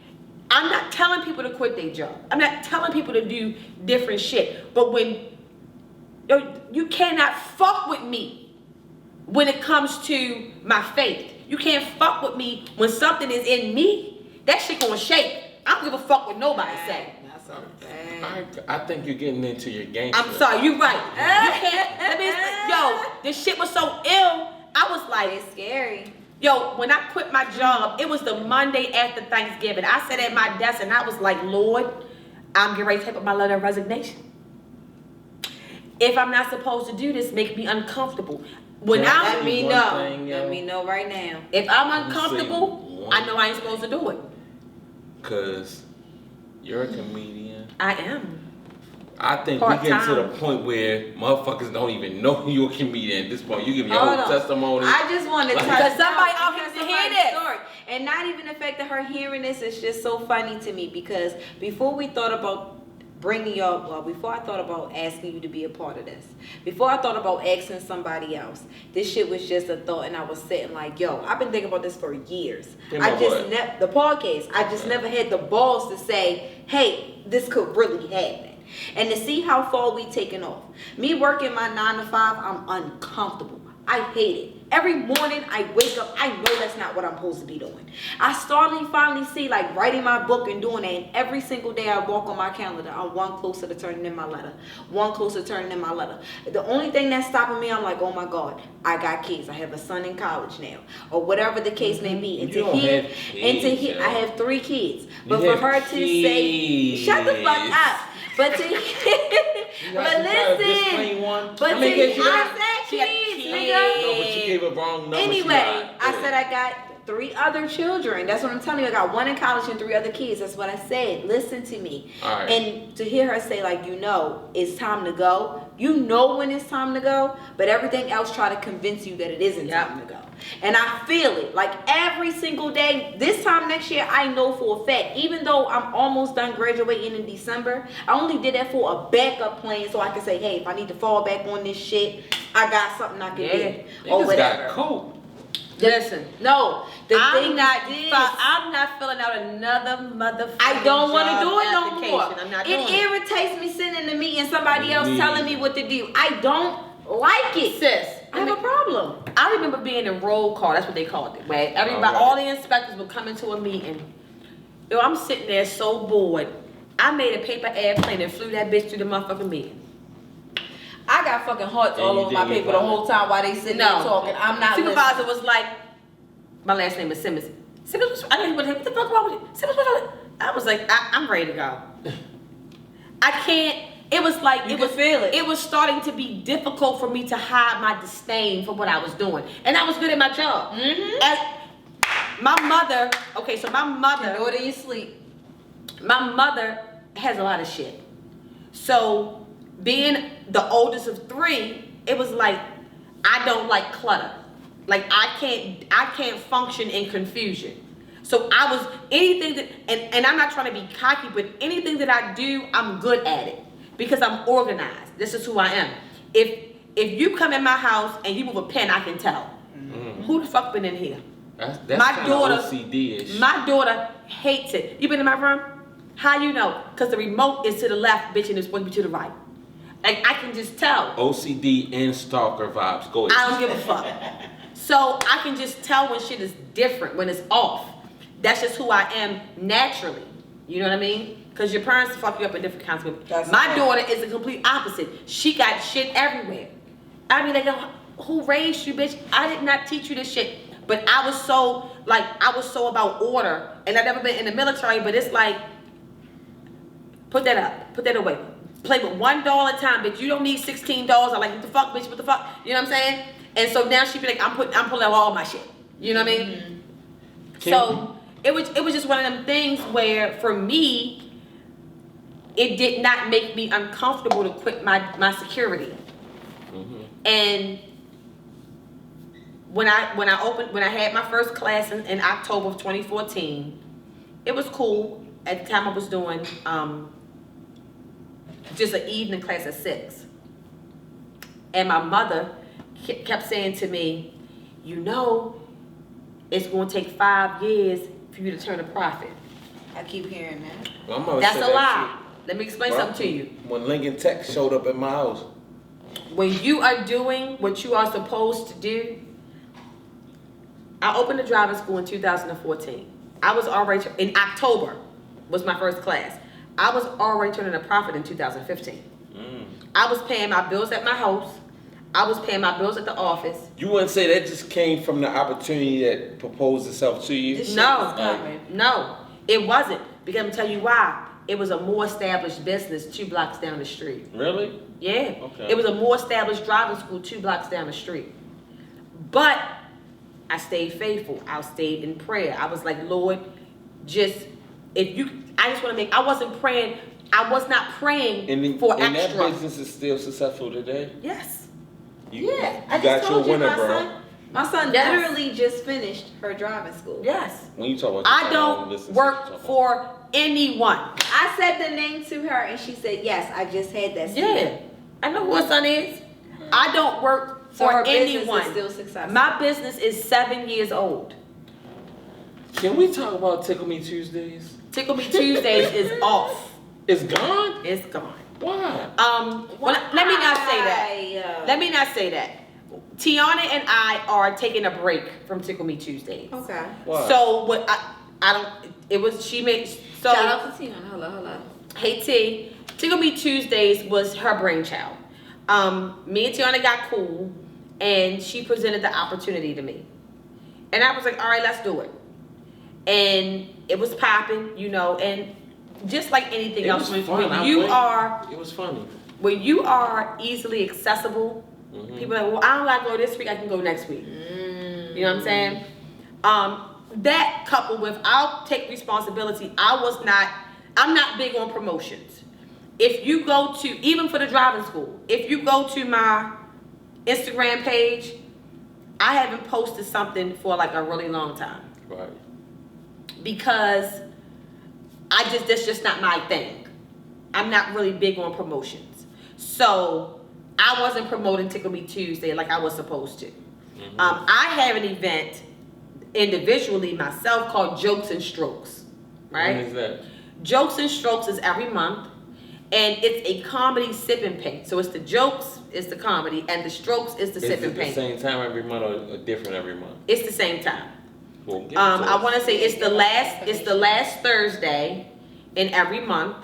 I'm not telling people to quit their job. I'm not telling people to do different shit. But when you cannot fuck with me when it comes to my faith. You can't fuck with me when something is in me. That shit gonna shake. I don't give a fuck what nobody say. That's so bad. I think you're getting into your game. I'm sorry, you right. You can't. Yo, this shit was so ill. I was like, It's scary. yo, when I quit my job, it was the Monday after Thanksgiving. I sat at my desk and I was like, Lord, I'm getting ready to type up my letter of resignation. If I'm not supposed to do this, make me uncomfortable. When Let me know right now. If I'm uncomfortable, I know I ain't supposed to do it. Cause you're a comedian. I am. I think we get to the point where motherfuckers don't even know you're a comedian at this point. You give your whole testimony. I just want to touch Because somebody out here because to hear somebody's this. story. And not even the fact that her hearing this is just so funny to me, because before we thought about bringing y'all, well, before I thought about asking you to be a part of this, before I thought about asking somebody else, this shit was just a thought, and I was sitting like, yo, I've been thinking about this for years. The podcast, I just never had the balls to say, hey, this could really happen. And to see how far we taken off. Me working my 9 to 5, I'm uncomfortable. I hate it. Every morning I wake up, I know that's not what I'm supposed to be doing. I finally see like writing my book and doing that, and every single day I walk on my calendar, I'm one closer to turning in my letter. One closer to turning in my letter. The only thing that's stopping me, I'm like, oh my God, I got kids. I have a son in college now, or whatever the case may be. And to hear, I have 3 kids. But for her to say, shut the fuck up. But to but listen, but I said kids, nigga. No, but you gave a wrong number. Anyway, I said I got 3 other children. That's what I'm telling you. I got 1 in college and 3 other kids. That's what I said. Listen to me. Right. And to hear her say, like, it's time to go. You know when it's time to go, but everything else try to convince you that it isn't time to go. And I feel it. Like every single day. This time next year, I know for a fact, even though I'm almost done graduating in December, I only did that for a backup plan so I can say, hey, if I need to fall back on this shit, I got something I can do. Or whatever. Got cool. Listen, no, I'm not filling out another motherfucking I don't want to do it no application. more. I'm not It doing irritates me sitting in the meeting and somebody else telling me what to do. I don't like it. Sis, I have a problem. I remember being in roll call. That's what they called it. Where everybody, all the inspectors would come into a meeting. Yo, I'm sitting there so bored. I made a paper airplane and flew that bitch through the motherfucking meeting. I got fucking hearts all over my paper the whole time while they sitting there talking. I'm not Supervisor was like, my last name is Simmons. Simmons, I didn't even what the fuck wrong with you? Simmons, I was like, I'm ready to go. I can't. It was like it was starting to be difficult for me to hide my disdain for what I was doing, and I was good at my job. My mother. Okay, so my mother. You know it in your sleep. My mother has a lot of shit. So being the oldest of 3, it was like I don't like clutter. Like I can't function in confusion. So I was anything that and I'm not trying to be cocky, but anything that I do, I'm good at it. Because I'm organized. This is who I am. If you come in my house and you move a pen, I can tell. Who the fuck been in here? That's my daughter OCD-ish. My daughter hates it. You been in my room? How you know? Because the remote is to the left, bitch, and it's supposed to be to the right. Like I can just tell. OCD and stalker vibes. Go ahead. I don't give a fuck. So I can just tell when shit is different, when it's off. That's just who I am naturally. You know what I mean? Because your parents fuck you up in different kinds of ways. My daughter is the complete opposite. She got shit everywhere. I mean, like, who raised you, bitch? I did not teach you this shit. But I was so about order. And I've never been in the military, but it's like, put that up. Put that away. Play with $1 a time, bitch. You don't need $16. I'm like, what the fuck, bitch? What the fuck? You know what I'm saying? And so now she be like, I'm pulling out all my shit. You know what I mean? So it was just one of them things where, for me, it did not make me uncomfortable to quit my security. And when I had my first class in October of 2014, it was cool. At the time I was doing just an evening class at 6. And my mother kept saying to me, you know, it's going to take 5 years for you to turn a profit. I keep hearing that. Well, I'm gonna That's say a that lie. Let me explain Well, something to you. When Lincoln Tech showed up at my house. When you are doing what you are supposed to do, I opened the driving school in 2014. I was already, in October was my first class. I was already turning a profit in 2015. I was paying my bills at my house. I was paying my bills at the office. You wouldn't say that just came from the opportunity that proposed itself to you? No, it wasn't. Because I'm gonna tell you why. It was a more established business 2 blocks down the street. Really? Yeah. Okay. It was a more established driving school 2 blocks down the street. But I stayed faithful. I stayed in prayer. I was like, Lord, I wasn't praying. I was not praying for extra. And that business is still successful today? Yes. You I got just your told you winner, bro. my son Yes. literally just finished her driving school. Yes. When you talk about I don't work for anyone. I said the name to her and she said, yes, I just had that. Yeah. I know who her son is. I don't work So for her business anyone. is still successful. My business is 7 years old. Can we talk about Tickle Me Tuesdays? Tickle Me Tuesdays is off. It's gone? It's gone. Why? Well, let me not say that. Let me not say that. Tiana and I are taking a break from Tickle Me Tuesdays. Okay. Why? So what I don't. It was she made. So Shout out to Tiana. Hello. hey T, Tickle Me Tuesdays was her brainchild. Me and Tiana got cool, and she presented the opportunity to me, and I was like, all right, let's do it. And it was popping, and just like anything else, when you are, it was funny. When you are easily accessible, people are like, well, I don't gotta go this week, I can go next week. You know what I'm saying? That coupled with, I'll take responsibility. I'm not big on promotions. If you go to, even for the driving school, if you go to my Instagram page, I haven't posted something for like a really long time. Right. Because that's just not my thing. I'm not really big on promotions. So I wasn't promoting Tickle Me Tuesday like I was supposed to. I have an event individually myself called Jokes and Strokes. Right? When is that? Jokes and Strokes is every month. And it's a comedy sip and paint. So it's the jokes, it's the comedy, and the strokes is the sip and paint. Is it the same time every month or different every month? It's the same time. Well, I want to say it's the last Thursday in every month.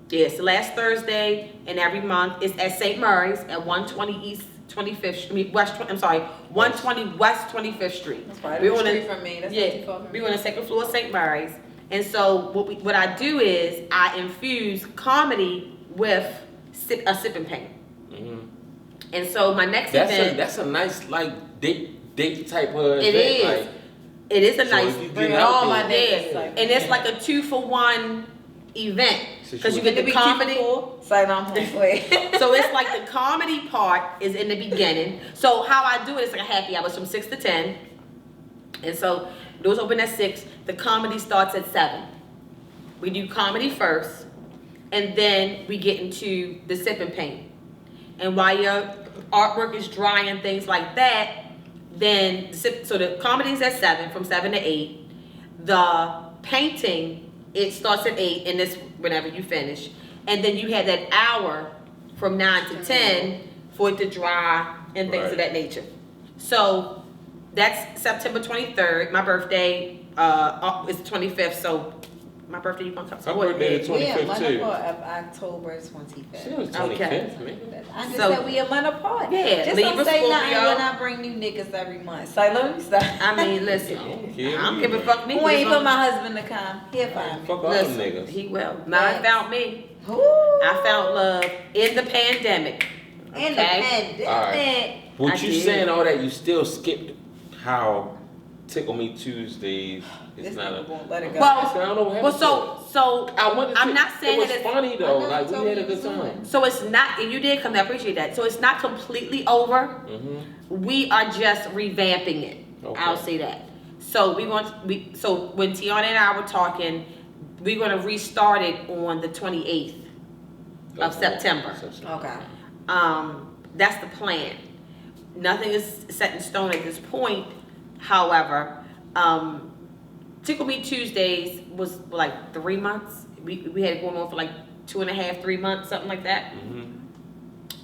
It's the last Thursday in every month. It's at St. Mary's at 120 East 25th Street, 120 West 25th Street. That's right. We're on the street from me. That's not too far from me. We're on the second floor of St. Mary's. And so what I do is I infuse comedy with a sip and paint. And so my next event. That's a nice date type of it event. is. Like, it is a so nice. Bring all my days. And it's like a 2-for-1 event because you get the comedy. So it's like the comedy part is in the beginning. So how I do it is like a happy hour from 6 to 10, and so doors open at 6. The comedy starts at 7. We do comedy first, and then we get into the sip and paint. And while your artwork is dry and things like that, then the comedy is at 7, from 7 to 8. The painting, it starts at 8, and it's whenever you finish. And then you have that hour from 9 to 10 for it to dry and things of that nature. So that's September 23rd. My birthday is 25th, so my birthday you gonna come My birthday is 25th too. October 25th. She was 25th, man. I just said we a month apart. Yeah, just Libra, don't say nothing Scorpio. when I bring new niggas every month. So let me stop. I mean, listen, I don't give a fuck me. Wait for my husband to come. He'll find me. Fuck all them Listen, niggas. he will. Mine found me. Ooh. I found love in the pandemic. In the pandemic. All right. What I you did. saying all that, you still skipped how Tickle Me Tuesdays is not a... Won't let it go. I don't know what happened so I'm not saying it was that it's funny though. I Like never we had a told you good it was time. so it's not, and you did come. I appreciate that. So it's not completely over. We are just revamping it. Okay. I'll say that. So so when Tiana and I were talking, we're gonna restart it on the 28th of September. Okay. That's the plan. Nothing is set in stone at this point. However, Tickle Me Tuesdays was like 3 months. We had it going on for like 2.5, 3 months, something like that.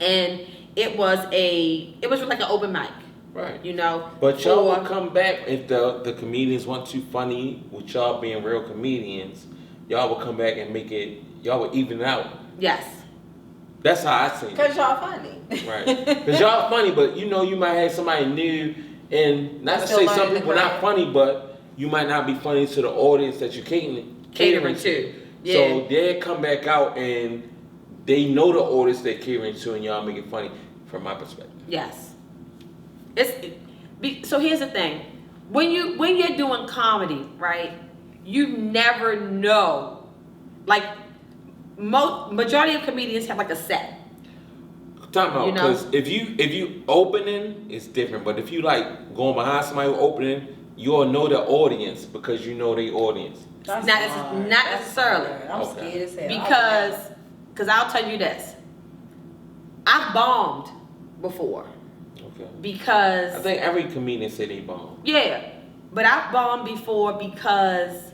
And it was like an open mic. Right. You know. But y'all will come back if the comedians weren't too funny with y'all being real comedians. Y'all will come back and make it. Y'all will even it out. Yes. That's how I see it. Because y'all funny. Right. Because y'all funny, but you know you might have somebody new, and not to say some people are not funny, but you might not be funny to the audience that you're catering to. Yeah. So they come back out and they know the audience they're catering to, and y'all make it funny from my perspective. Yes. So here's the thing. When you're doing comedy, right, you never know. Like, majority of comedians have like a set. Time out, You know? because if you opening, it's different. But if you like going behind somebody opening, you'll know the audience because you know the audience. Not necessarily. I'm scared as hell. Because I'll tell you this. I've bombed before. Okay. Because I think every comedian said they bomb. Yeah, but I've bombed before because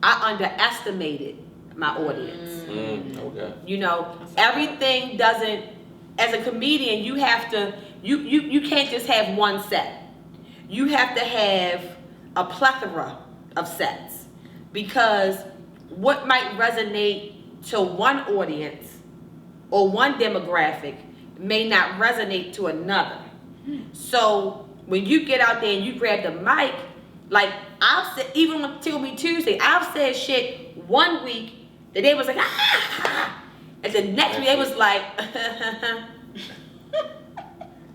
I underestimated my audience. Okay. You know, everything doesn't. As a comedian, you have to. You can't just have one set. You have to have a plethora of sets because what might resonate to one audience or one demographic may not resonate to another. So when you get out there and you grab the mic, like I've said, even on Tickle Me Tuesday, I've said shit one week that they was like, and the next week they was like,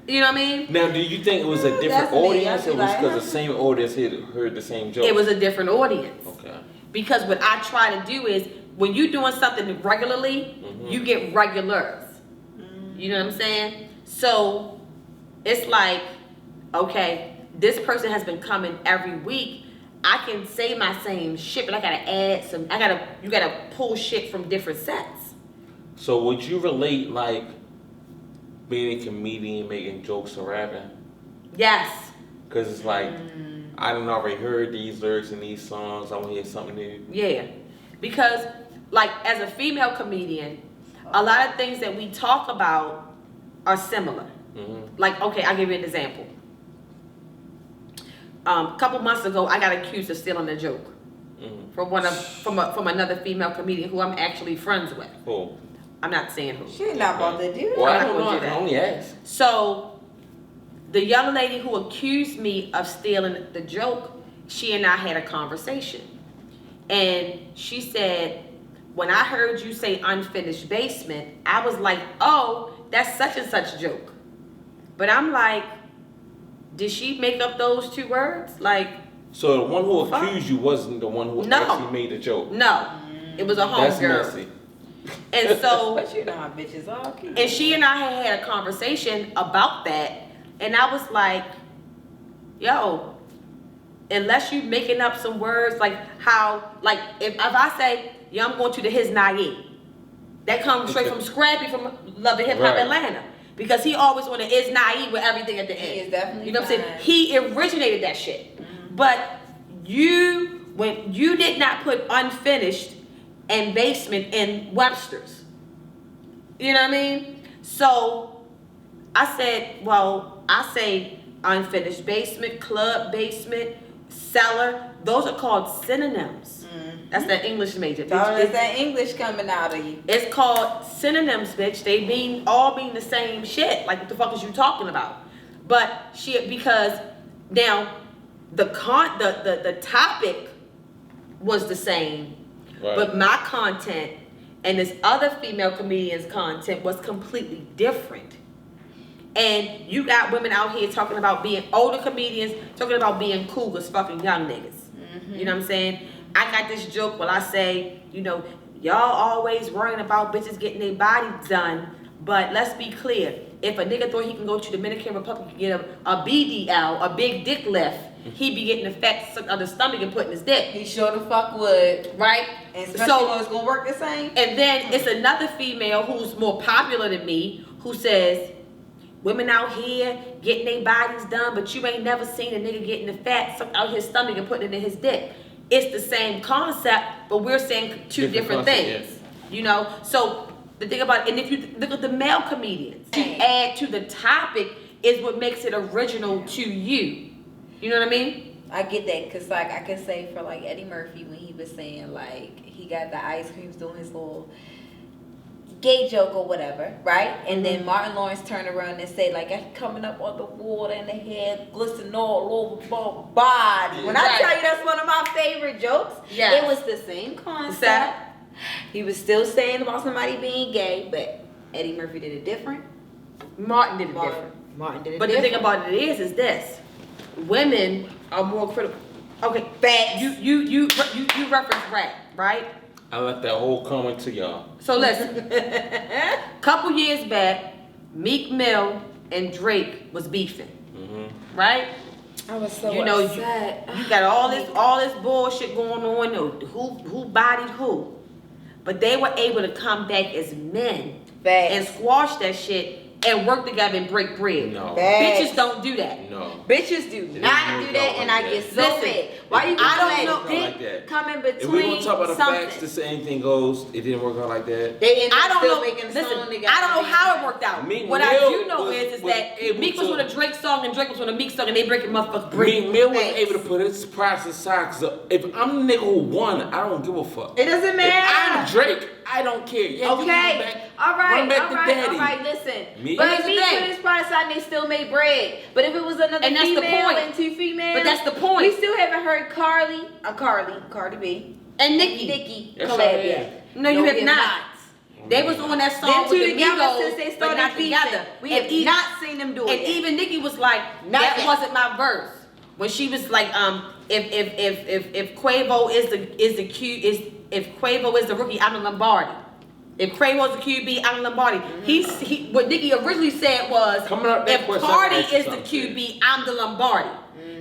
you know what I mean? Now, do you think it was a different audience, or it was because the same audience heard the same joke? It was a different audience. Okay. Because what I try to do is, when you're doing something regularly, you get regulars. You know what I'm saying? So it's like, okay, this person has been coming every week. I can say my same shit, but I gotta add some. You gotta pull shit from different sets. So would you relate like being a comedian, making jokes or rapping? Yes. Because it's like I done already heard these lyrics in these songs. I want to hear something new. Yeah, because like as a female comedian, a lot of things that we talk about are similar. Like, okay, I'll give you an example. A couple months ago, I got accused of stealing a joke from another female comedian who I'm actually friends with. Cool. I'm not saying who. She's not about to do that. Well, I I'm don't not know. gonna do I that. only asked. So, the young lady who accused me of stealing the joke, she and I had a conversation. And she said, when I heard you say unfinished basement, I was like, oh, that's such and such joke. But I'm like, did she make up those two words? Like, So the one who accused you wasn't the one who actually made the joke. no, it was a That's homegirl. messy. And so, But you know how bitches are. and she and I had a conversation about that, and I was like, yo, unless you making up some words, like how, like if I say, yo, I'm going to the his Nae, that comes straight from Scrappy from Love and Hip Hop Right. Atlanta. Because he always on the is Nae with everything at the end. He is definitely You know what I'm saying? fine. He originated that shit. But when you did not put unfinished and basement in Webster's. You know what I mean? So I said, well, I say unfinished basement, club basement, cellar. Those are called synonyms. That's that English major. It's that English coming out of you. It's called synonyms, bitch. They all mean the same shit. Like, what the fuck is you talking about? But because now the topic was the same, Right. but my content and this other female comedian's content was completely different. And you got women out here talking about being older comedians, talking about being cool as fucking young niggas. You know what I'm saying? I got this joke where I say, you know, y'all always worrying about bitches getting their bodies done, but let's be clear. If a nigga thought he can go to Dominican Republic and get a BDL, a big dick lift, he be getting the fat of the stomach and putting his dick. He sure the fuck would. Right? And especially when it's gonna work the same. And then it's another female who's more popular than me who says, women out here getting their bodies done, but you ain't never seen a nigga getting the fat sucked out his stomach and putting it in his dick. it's the same concept, but we're saying two different things. You know, so the thing about it, and if you look at the male comedians, to add to the topic is what makes it original to you. You know what I mean? I get that, cause like I could say for like Eddie Murphy when he was saying like he got the ice creams doing his little gay joke or whatever, right? And then Martin Lawrence turned around and said like I'm coming up on the water and the hair glistening all over my body. When I tell you that's one of my favorite jokes, it was the same concept. He was still saying about somebody being gay, but Eddie Murphy did it different. Martin did it different. Martin did it but different. The thing about it is this: women are more critical. Okay, facts. You reference rap, right? I left that whole comment to y'all. So listen, couple years back, Meek Mill and Drake was beefing, right? I was so upset. You got all this bullshit going on. Who bodied who? But they were able to come back as men and squash that shit and work together and break bread. No. Bitches don't do that. No. Bitches do not do that, and I get so mad. Why you I don't know dick come in between if we want to talk about the something. facts, this anything goes, it didn't work out like that. They I don't still know. making a Listen, song together. I don't know how it worked out. Meek What I Mill do know was that able Meek was to- on a Drake song and Drake was on a Meek song and they breaking motherfuckers bread. Meek Mill was able to put his price aside. Cause if I'm the nigga who won, I don't give a fuck. It doesn't matter. If I'm Drake, I don't care. Yeah, Okay. All right. Listen. Me? But if he put his price out, they still made bread. But if it was another And that's the female point. and two females, But that's the point. We still haven't heard Cardi B, And Nicki. collab yet. No, you have not. They was on that song Them with two the together Migos, since they but started not beefing. together. We have not seen them do it. And yet. even Nicki was like, Not that yet. wasn't my verse. When she was like, if Quavo if Quavo is the rookie, I'm the Lombardi. If Quavo's the QB, I'm the Lombardi. What Nicki originally said was, Coming up that if question, Cardi I'll ask you is the something. QB, I'm the Lombardi.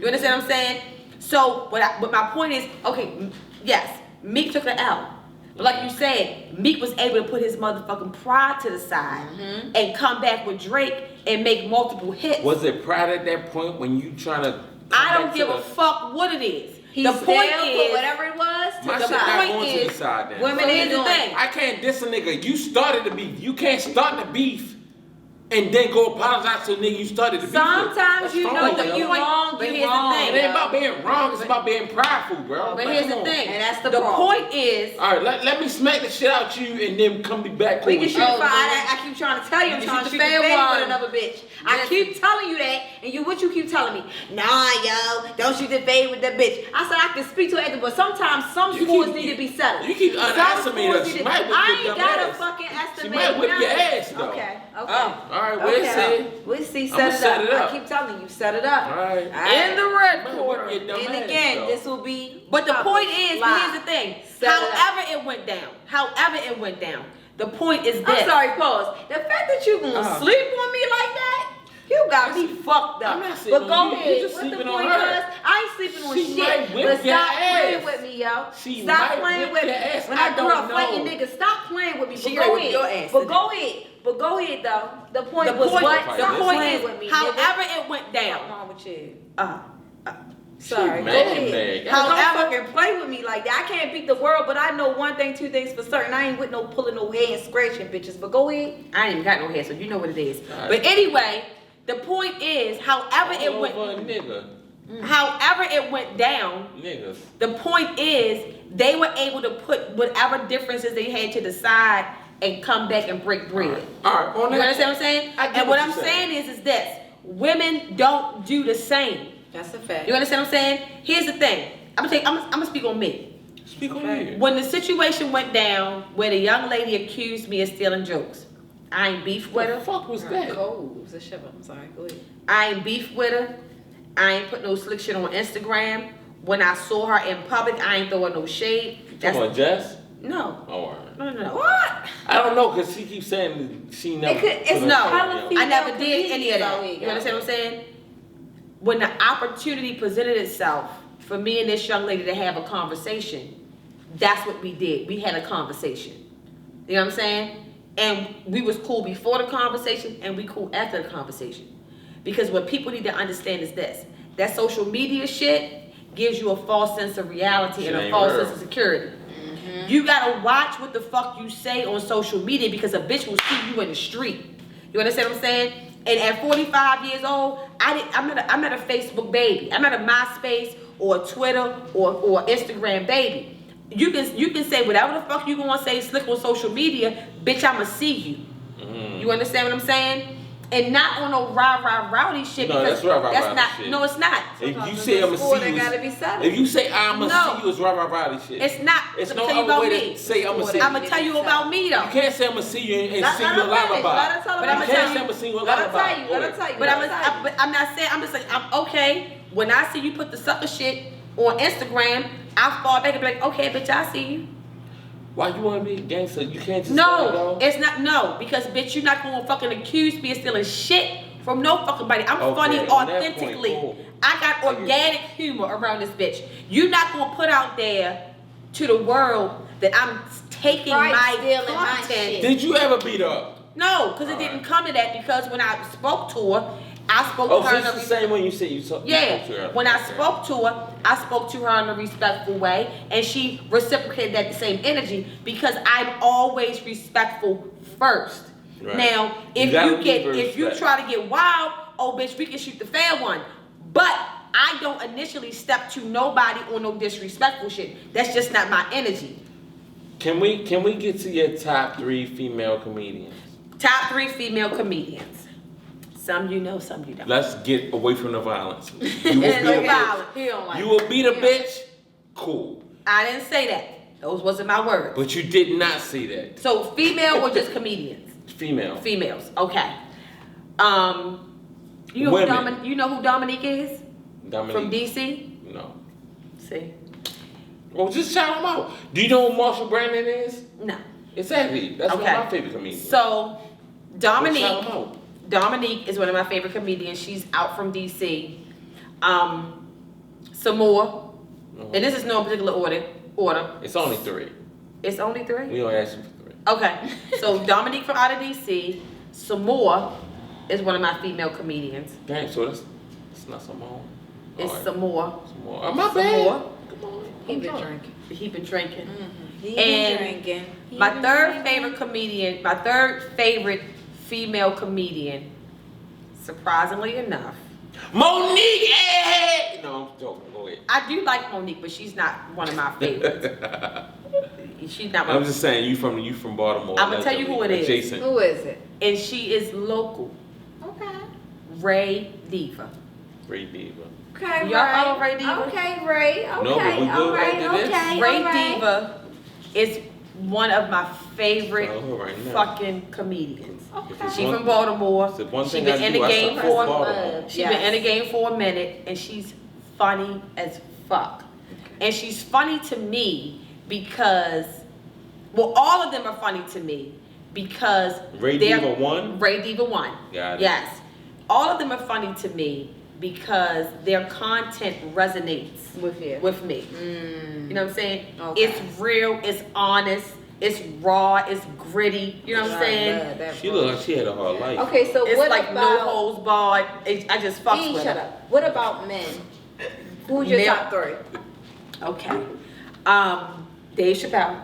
You understand what I'm saying? So, but my point is, okay, yes, Meek took the L. But like you said, Meek was able to put his motherfucking pride to the side and come back with Drake and make multiple hits. Was it pride at that point when you trying to? I don't give a fuck what it is. He the still point put is, whatever it was to My the shit not side. going to the side then. women is the thing. I can't diss a nigga. You started the beef. You can't start the beef and then go apologize to the nigga you started the beef with. Sometimes you know when you wrong, But you here's the wrong. thing. It ain't about being wrong. It's about being prideful, bro. But Like, here's come the on. thing. And that's the the problem. point is, All right, let me smack the shit out you and then come be back. We cool can with shoot you. the I keep trying to tell you, I'm You trying to shoot shoot the the fair fan one. with another bitch. I keep telling you that, and what you keep telling me? Nah, yo, don't shoot the fade with that bitch. I said I can speak to it, but sometimes some You scores keep- need to be settled. you keep Some underestimating scores her. She need to- might whip I your ain't dumb gotta ass. fucking She estimate. might whip your nothing. ass, though. Okay. All right, we'll see. We'll see. I'ma Set it up. up. I keep telling you, set it up. All right. in the red Might corner. whip your dumb And ass, again, though. this will be. But the point is, live. here's the thing. Set it up. However it went down. The point is this. I'm sorry, pause. The fact that you gonna sleep on me like that, you got me fucked up. I'm not sleeping But go on you. You ahead. just What the sleeping on point her. was, I ain't sleeping on She might shit. whip But your stop playing ass. with me, yo. She Stop might playing whip with your me. ass. When I I grew up don't fighting know. niggas, stop playing with me. She But gonna go whip ahead. your ass, But didn't go ahead. But go ahead though. The point The was point, what? the Stop point playing is, with me. however it went What's down. wrong with you? Sorry, Go mad, ahead. mad. Don't fucking play with me like that. I can't beat the world, but I know one thing, two things for certain. I ain't with no pulling no hair and scratching bitches. But go ahead. I ain't even got no hair, so you know what it is. All right. But anyway, the point is, however it went down, Niggas. the point is they were able to put whatever differences they had to the side and come back and break bread. All right, on You that. understand what I'm saying? I get And what what I'm you're saying. saying is this: women don't do the same. That's a fact. You understand what I'm saying? Here's the thing. I'm gonna speak on me. Speak on here. When the situation went down where the young lady accused me of stealing jokes, I ain't beef with What her. the fuck was that? Cold. It was a shiver. I'm sorry. Go ahead. I ain't beef with her. I ain't put no slick shit on Instagram. When I saw her in public, I ain't throwing no shade. Come on, Jess. No. Oh, all right. No. What? I don't know, cause she keeps saying she never. It's put her no. shit hella out. female I never did comedians any of out that. here, You understand what I'm saying? When the opportunity presented itself for me and this young lady to have a conversation, that's what we did. We had a conversation. You know what I'm saying? And we was cool before the conversation and we cool after the conversation. Because what people need to understand is this: that social media shit gives you a false sense of reality and a Shit false ain't sense of security. You gotta watch what the fuck you say on social media because a bitch will see you in the street. You understand what I'm saying? And at 45 years old, I'm not a Facebook baby. I'm not a MySpace or a Twitter or Instagram baby. You can say whatever the fuck you gonna say slick on social media, bitch. I'ma see you. You understand what I'm saying? And not on no rowdy shit. No, because that's not. shit. No, it's not. If you say I'ma see you, if you say I'ma see you, it's rah shit. It's not. It's I'ma no tell you other about way me. to say I'ma see you. I'ma tell you about me though. You can't say I'ma see you and Let- sing let you a her finish. lullaby. Let her tell her But what I'ma to tell You you. can't say I'ma sing you a Let her lullaby. tell you. Let her tell you. But let her tell you. I'm not saying. I'm just like I'm okay. When I see you put the sucker shit on Instagram, I fall back and be like, okay, bitch, I see you. Why you wanna be a gangster? You can't just let it No, go? it's not. No, because bitch, you're not gonna fucking accuse me of stealing shit from no fucking body. I'm Okay, funny on that authentically. point, cool. I got organic humor around this bitch. You're not gonna put out there to the world that I'm taking Right, my stealing my content. shit. Did you ever beat her up? No, because it All didn't right. come to that. Because when I spoke to her, I spoke Oh, to so her. it's the same when you said you spoke to Yeah, her. when I Okay. spoke to her, I spoke to her in a respectful way, and she reciprocated that same energy because I'm always respectful first. Right. Now, You if gotta you leave her if you respect. try to get wild, oh bitch, we can shoot the fair one. But I don't initially step to nobody on no disrespectful shit. That's just not my energy. Can we get to your top 3 female comedians? Top 3 female comedians. Some you know, some you don't. Let's get away from the violence. You will It's beat no a bitch. violence. He don't like You it. will beat a bitch. Cool. I didn't say that. Those wasn't my words. But you did not say that. So female or just comedians? Female. Females. Okay. You know Women. who you know who Dominique is? Dominique. From DC? No. See? Well, just shout them out. Do you know who Marshall Brandon is? No. Exactly. That's one Okay. of my favorite comedians. So Shout 'em out. Dominique is one of my favorite comedians. She's out from DC. Some more. And this is no particular order. It's only 3. It's only 3? We don't ask you for 3. Okay. So Dominique from out of DC. Some more is one of my female comedians. Dang, so that's not Simone. It's All right. some more. Some more. Oh, my Some bad. more. Come on. He I'm been drunk. drinking. He been drinking. He And been drinking. He My been third drinking. favorite comedian, my third favorite female comedian, surprisingly enough. Monique! Hey! No, I'm joking. Go ahead. I do like Monique, but she's not one of my favorites. She's not one I'm of just saying, you from Baltimore. I'ma tell you who it is. Adjacent. Who is it? And she is local. Okay. Ray Diva. Ray Diva. Okay, Y'all follow Ray Diva? Okay, Ray. Okay, No, but we all good right, after this. okay, Ray all right. Diva is one of my favorite Follow her right now. fucking comedians. Okay. If it's She one- from Baltimore. it's the one She thing been I in do, the I game support for Baltimore. She's been in the game for a minute, and she's funny as fuck. And she's funny to me because, well, all of them are funny to me because Ray they're- Diva won? Ray Diva won. Got it. Yes, all of them are funny to me because their content resonates With you. with me. You know what I'm saying? Okay. It's real. It's honest. It's raw. It's gritty. You know what I'm saying? She looked like she had a hard life. Okay, so It's what like about? no holds barred. I just fucks Hey, with shut her. up. What about men? Who's your Male- top 3? Okay. Dave Chappelle.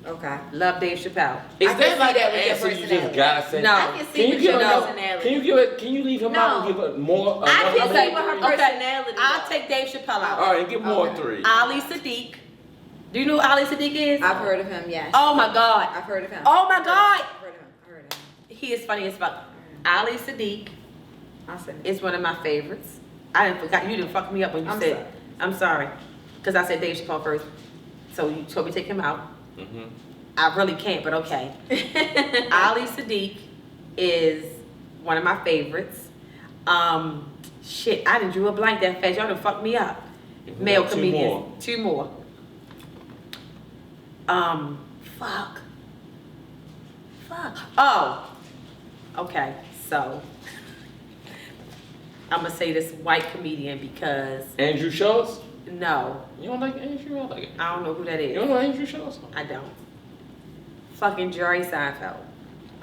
Okay. Love Dave Chappelle. Is I can that see like that an with your answer you just personality. gotta say? No. I can see Can you with give your it a- personality. Can you give it? Can you leave him out and give it more? I can another see three? with her Okay. personality. I'll though. take Dave Chappelle out. All right, give more Okay. 3. Ali Sadiq. Do you know who Ali Sadiq is? I've heard of him, yes. Oh my God. I've heard of him. Oh my God. I've heard of him. I heard of him. He is funny as fuck. Ali Sadiq I'll send it. is one of my favorites. I didn't forgot. You didn't fuck me up when you I'm said. sorry. I'm sorry. Because I said Dave Chappelle first. So you told me to take him out. Mm-hmm. I really can't, but okay. Ali Sadiq is one of my favorites. Shit, I done drew a blank that fast. Y'all done fucked me up. If we Male got two comedians. more. 2 more. Fuck. Oh. Okay, so I'm gonna say this white comedian because Andrew Schultz? no, You don't like Andrew? I like it. I don't know who that You is. don't know Andrew Schultz? I don't. Fucking Jerry Seinfeld.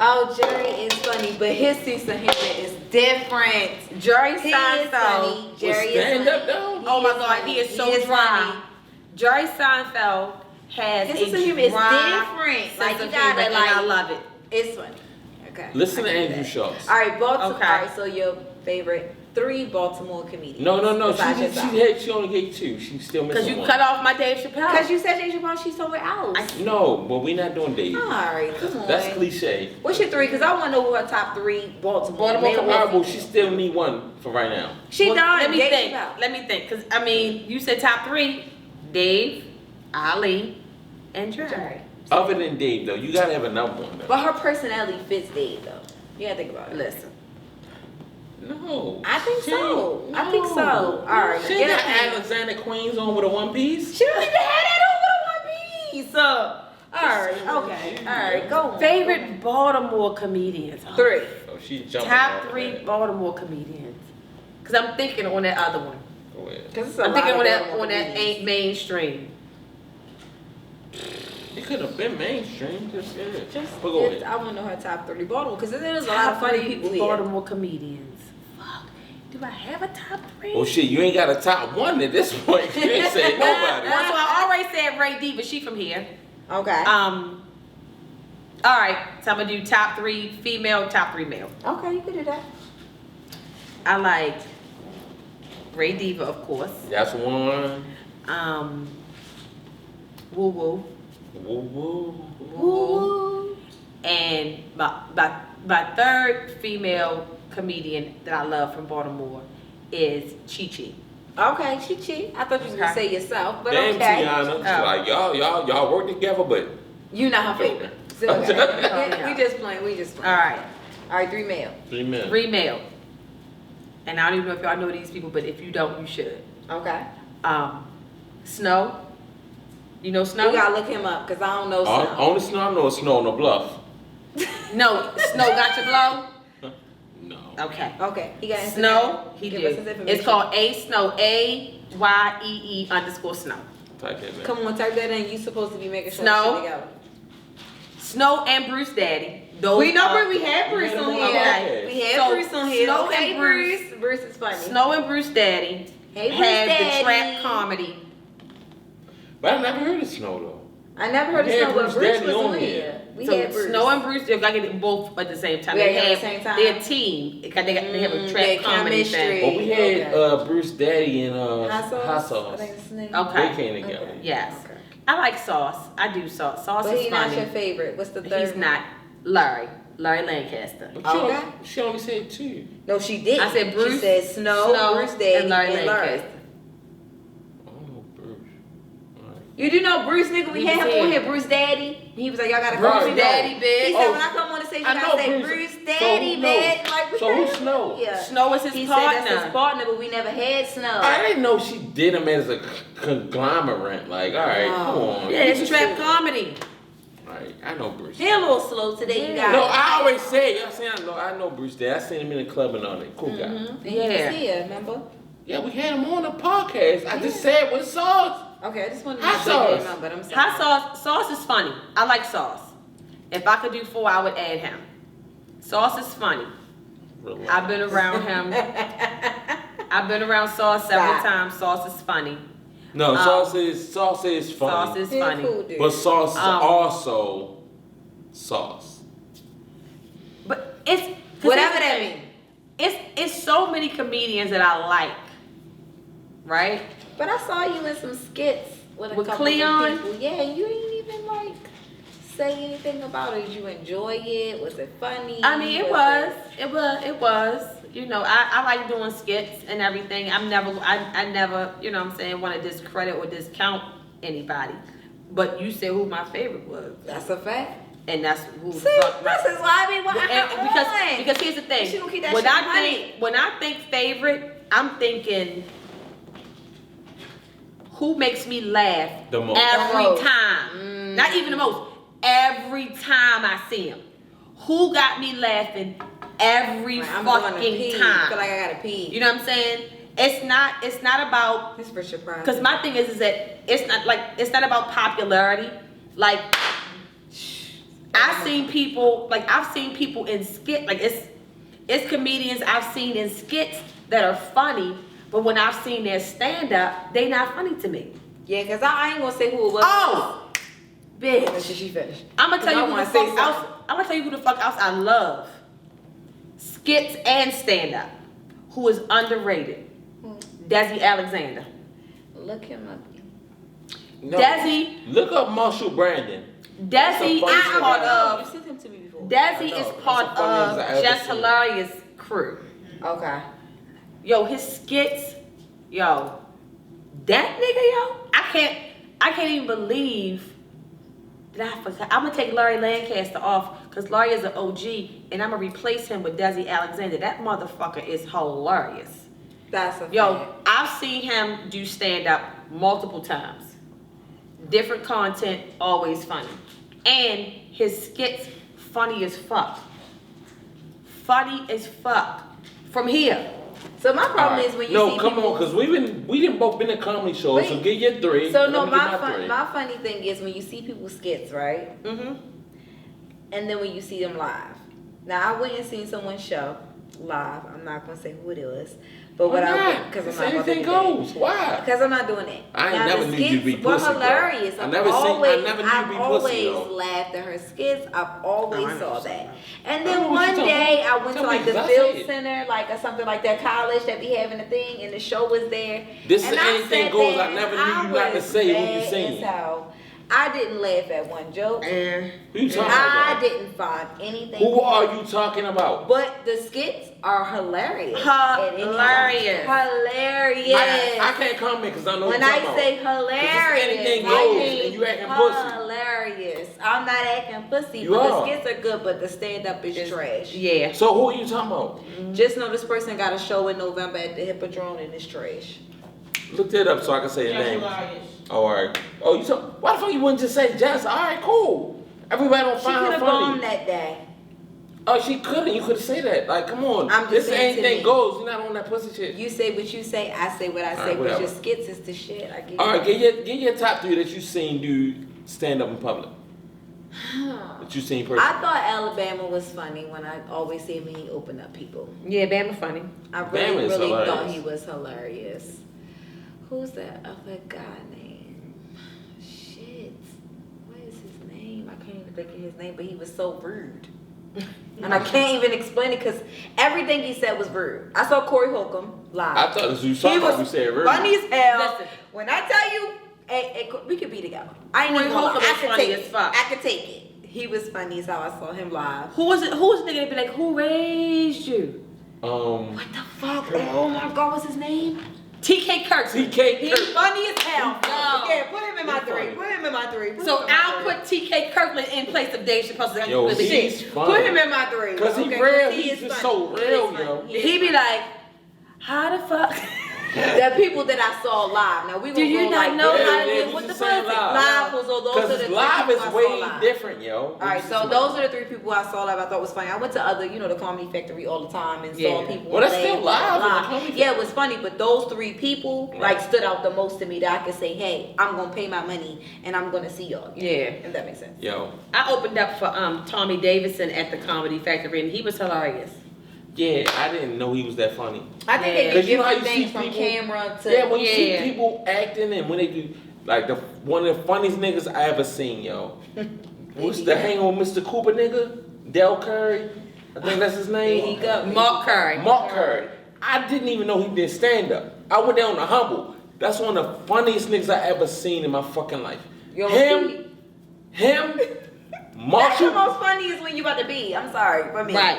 Oh, Jerry is funny, but his sense of humor is different. Jerry He is Seinfeld. funny. Jerry is stand funny. up though? Oh my God, he is so dry. Funny. Jerry Seinfeld has His a sense of humor is dry different. sense Like you of gotta humor, like. and I love it. It's funny. Okay. Listen I to can do Andrew that. Schultz. All right, Baltimore. Okay. All right, so your favorite 3 Baltimore comedians. No. besides yourself. She only gave 2. She still Because missing you one. cut off my Dave Chappelle. Because you said Dave Chappelle, she's somewhere else. No, but we're not doing Dave. All right, come on. That's cliche. What's your 3? Because I want to know who her top 3 Baltimore male All right, well, was. she still need one for right now. She Well, done. Let me Dave think. Chappelle. Let me think. Because, I mean, you said top 3. Dave, Ali, and Jerry. Other than Dave, though, you gotta have another one. Though. But her personality fits Dave, though. You gotta think about it. Listen. No. I think She- so. I think so. no. All right, She get got up there. Alexander Queen's on with a one piece. She don't even have that on with a one piece. Alright, okay. Alright, go on. Favorite Baltimore comedians. 3. Oh, she jumping Top off 3 that. Baltimore comedians. Because I'm thinking on that other one. Go ahead. Because it's a I'm lot thinking of on that Baltimore comedians. ain't mainstream. It could have been mainstream. Just Just, but go ahead. I want to know her top 3 Baltimore because there's a lot of funny people here. Baltimore comedians. Fuck. Do I have a top 3? Oh shit, you ain't got a top 1 at this point. You ain't said nobody. Well, so I already said Ray D, but she from here. Okay. All right, so I'm gonna do top 3 female, top 3 male. Okay, you can do that. I like Ray Diva, of course. That's one. Woo Woo. Woo woo. Woo. And my third female comedian that I love from Baltimore is Chi Chi. Okay, Chi. I thought you was gonna Okay. say yourself, but Damn, okay. Tiana. It's Oh. like y'all work together, but You not her favorite. So, okay. Yeah. We just playing. All right, All right, 3 male. 3 minutes. 3 male. And I don't even know if y'all know these people, but if you don't, you should. Okay. Snow. You know Snow? We gotta look him up because I don't know. Some. Only Snow I know is Snow on the Bluff. No, Snow got your blow? No. Okay. Okay. He got Instagram? Snow, he Give did. us his information. It's called A Snow, AYEE_Snow. Type that in. Come on, type that in. You supposed to be making sure Snow. shit together. Snow and Bruce Daddy. Those We know are- we had Bruce We had on him here. on the podcast. We had So, Bruce on here. Snow Okay, and Bruce. Bruce is funny. Snow and Bruce Daddy Hey, Bruce have Daddy. the trap comedy. But I never heard of Snow though. I never heard of We had Snow, but Bruce Bruce Daddy was on on here. here. We So had Bruce. Snow and Bruce, if I get them both at the same time. We They had them have at the same time? their team. They have a trap their comedy chemistry. thing. But we had Okay. Bruce Daddy and Hot sauce. Hot I Sauce. think it's his name. Okay. They came together. Okay. Yes. Okay. I like Sauce. I do Sauce. Sauce But is he's not funny. your favorite. What's the third? He's not. Larry Lancaster. But she Okay. she only said 2. No, she did. I said Bruce, She said Snow, Bruce Daddy, and Larry and Lancaster. Oh, Bruce. Alright. You do know Bruce, nigga? We He had was him on here. here, Bruce Daddy. He was like, y'all gotta Bruce call me Daddy, bitch. He said, Oh, when I come on the stage, you I gotta know say Bruce. Bruce So Daddy, who man. knows? Like, we So had who him Snow? on here. Snow is his He partner. said that's his partner, but we never had Snow. I didn't know she did him as a conglomerate. Like, alright, come on. Yeah, it's trap comedy. Alright, I know Bruce. He a little slow today, you Yeah. guys. No, I always say, I'm saying I know Bruce Daddy. I seen him in the club and all that. Cool guy. Mm-hmm. Yeah. He was here, remember? Yeah, we had him on the podcast. I just said with Sauce. Okay, I just wanted to Hot make sure you sauce. remember, but I'm sorry. Hot Sauce is funny. I like Sauce. If I could do 4, I would add him. Sauce is funny. Relax. I've been around him. I've been around Sauce several Stop. times. Sauce is funny. No, Sauce is funny. Sauce is He's a funny. cool dude. But Sauce is also sauce. But it's Whatever that means. It's so many comedians that I like, right? But I saw you in some skits with a With couple Cleon? of people. Yeah, you ain't even like say anything about it. Did you enjoy it? Was it funny? I mean, it was. You know, I like doing skits and everything. I never, you know what I'm saying, want to discredit or discount anybody. But you said who my favorite was. That's a fact. And that's who See, the fuck this is why I be because here's the thing. She gonna keep that when shit I honey. when I think favorite, I'm thinking who makes me laugh The most. every The most. time. Not even the most. Every time I see him. Who got me laughing every I'm going to fucking pee. time? I feel like I gotta pee. You know what I'm saying? It's not about, This for surprise. because my thing is that it's not about popularity. Like I've seen people in skit, like it's comedians I've seen in skits that are funny, But when I've seen their stand up, they not funny to me. Yeah, because I ain't gonna say who it was. Oh, bitch. She finished. I'm gonna tell you who the say fuck else. I'm gonna tell you who the fuck else I love. Skits and stand up, who is underrated. Desi Alexander. Look him up. No. Desi. Look up Marshall Brandon. Desi is part of. You sent him to me before. Desi is part of Just Hilarious crew. Okay. Yo, his skits, yo, that nigga, yo, I can't even believe that I forgot. I'm gonna take Larry Lancaster off because Larry is an OG, and I'm gonna replace him with Desi Alexander. That motherfucker is hilarious. That's a yo. fact. I've seen him do stand up multiple times. Different content, always funny, and his skits funny as fuck. Funny as fuck. From here. So my problem is when you see on, people, because we didn't both been in comedy shows, so get your 3. So no, my funny thing is when you see people skits, right? Mm-hmm. And then when you see them live. Now I went and seen someone's show live. I'm not gonna say who it was, but what I went because I'm not Anything goes. Why? Because I'm not doing it. I ain't now, never the knew you to be skits were pussy, hilarious. I never knew you to be I've pussy, always laughed at her skits. I've always saw that. And I then know what one you're talking day about. I went Tell to me, like the 'cause I Field see it. Center, like or something like that college that be having a thing, and the show was there. This and is I Anything sat Goes. there I never and knew you not to was say who you mad seen. as hell. I didn't laugh at one joke. Who you talking I about? didn't find anything. Who are you talking about? But the skits are hilarious. Hilarious. Hilarious. I can't comment because I know When what I you're talking say about. hilarious, Anything I goes mean and you acting pussy. hilarious. I'm not acting pussy, You but are. the skits are good, but the stand up is trash. Yeah. So who are you talking about? Just know this person got a show in November at the Hippodrome and it's trash. Look that up so I can say your name. Oh, all right. Oh, you talk. Why the fuck you wouldn't just say Jess? All right, cool. Everybody don't She find could her have funny. gone that day. Oh, she couldn't. You could say that. Like, come on. I'm just this saying to Anything me. Goes. You're not on that pussy shit. You say what you say, I say what I say, Alright, but your whatever. skits is the shit. I get All right, it. get your top 3 that you seen do stand up in public. That you seen personally. I thought Alabama was funny when I always see him and he opened up people. Yeah, Bama funny. I Bama really, is really hilarious. thought he was hilarious. Who's that other guy name? Shit. What is his name? I can't even think of his name, but he was so rude. And I can't even explain it because everything he said was rude. I saw Corey Holcomb live. I thought this was you talking about. You said rude. Funny as hell. Listen. When I tell you, we could be together. I ain't Corey even gonna lie. Holcomb I is could funny take as it. fuck. I could take it. He was funny as how I saw him live. Who was it? Who was the nigga that be like, who raised you? What the fuck? Oh my God, what's his name? TK Kirkland. TK He's Kirk. funny as hell. Yo. Yeah, put him in my He's 3. funny. Put him in my 3. Put So him in my I'll 3. put TK Kirkland in place of Dave Chappelle. Yo, Really he's shit. funny. Put him in my 3. Cause he okay? real. He He's is just funny. so He is real, funny. yo. He is He be funny. like, how the fuck? The people that I saw live. Now we Do you go not like know this. how to Yeah, live we with the just saying pussy? live. Live was those are the Because 3 live people is I saw way live. different, yo. All right, so those are the 3 people I saw live. I thought was funny. I went to other, the Comedy Factory all the time and saw Yeah. people. Well, that's laugh still and live in the laugh. Comedy Yeah, it was funny, but those 3 people Right. stood out the most to me that I could say, hey, I'm gonna pay my money and I'm gonna see y'all. Yeah. If that makes sense. Yo. I opened up for Tommy Davidson at the Comedy Factory, and he was hilarious. Yeah, I didn't know he was that funny. I think Yeah. they 'Cause do you know how different you things see from people- camera to. Yeah, when you see Yeah. people acting and when they do, like one of the funniest niggas I ever seen, yo. What's the hang on Mr. Cooper nigga? Del Curry? I think that's his There he name. go. Mark Curry. Mark Curry. I didn't even know he did stand up. I went down to Humble. That's one of the funniest niggas I ever seen in my fucking life. Yo, Him, That's the Marshall, most funny is when you about to be. I'm sorry for me. Right.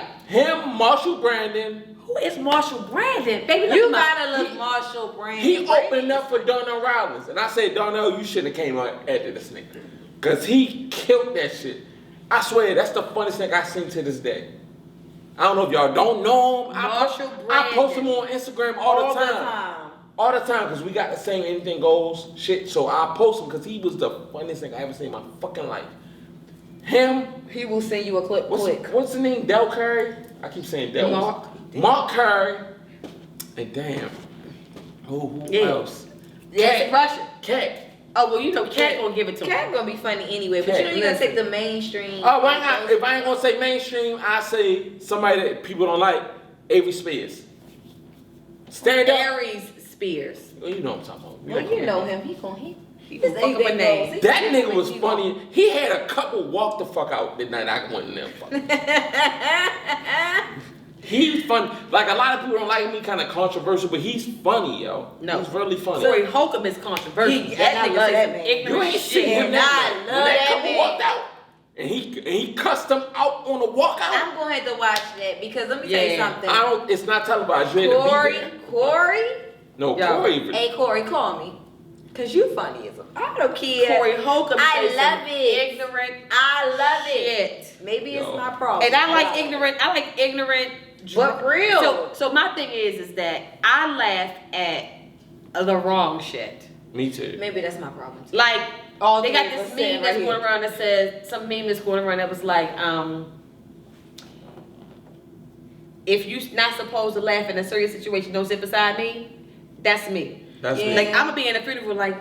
Marshall Brandon. Who is Marshall Brandon? Baby, look You at my- gotta look Marshall Brandon. He opened up for Darnell Rollins, and I said, Darnell, you shouldn't have came out after this nigga, cause he killed that shit. I swear, that's the funniest thing I seen to this day. I don't know if y'all don't know him. Marshall I post Brandon. him on Instagram all the time. All the time, because we got the same Anything Goes shit. So I post him because he was the funniest thing I ever seen in my fucking life. Him, He will send you a clip quick. what's the name? Del Curry? I keep saying Del. Mark Curry. And damn. Who Yeah. else? Yes, Russian. Cat. Oh, well, you know, Cat gonna give it to him. Cat gonna be funny anyway, but Cat, you know you gotta listen. take the mainstream. Oh, why not? If I ain't gonna say mainstream, I say somebody that people don't like. Avery Spears. Stand up. Aries Spears. Well, you know what I'm talking about. Well, you know him. He gonna hit. He was fucking with names. That nigga was funny. He had a couple walk the fuck out the night I went in there. He's funny. Like, a lot of people don't like me, kind of controversial, but he's funny, yo. No. He's really funny. Corey Holcomb is controversial. That nigga love says that some man. ignorant You ain't shit. seen him that I night. love When that that couple man. walked out, and he cussed them out on the walkout. I'm going to have to watch that because let me tell you something. It's not televised. You had to be there. Corey. No, Yo. Corey. Hey, Corey, call me. Cause you funny as a. I don't care. Corey Holcomb I says love some it. ignorant I love it. shit. Maybe Yo. it's my problem. And I like ignorant. But real. So my thing is that I laugh at the wrong shit. Me too. Maybe that's my problem. Too. Like, All they three got of this us meme sitting that's right going here. around that says, some meme that's going around that was like, if you not supposed to laugh in a serious situation, don't sit beside me. That's me. That's Yeah. me. Like, I'm gonna be in a funeral like,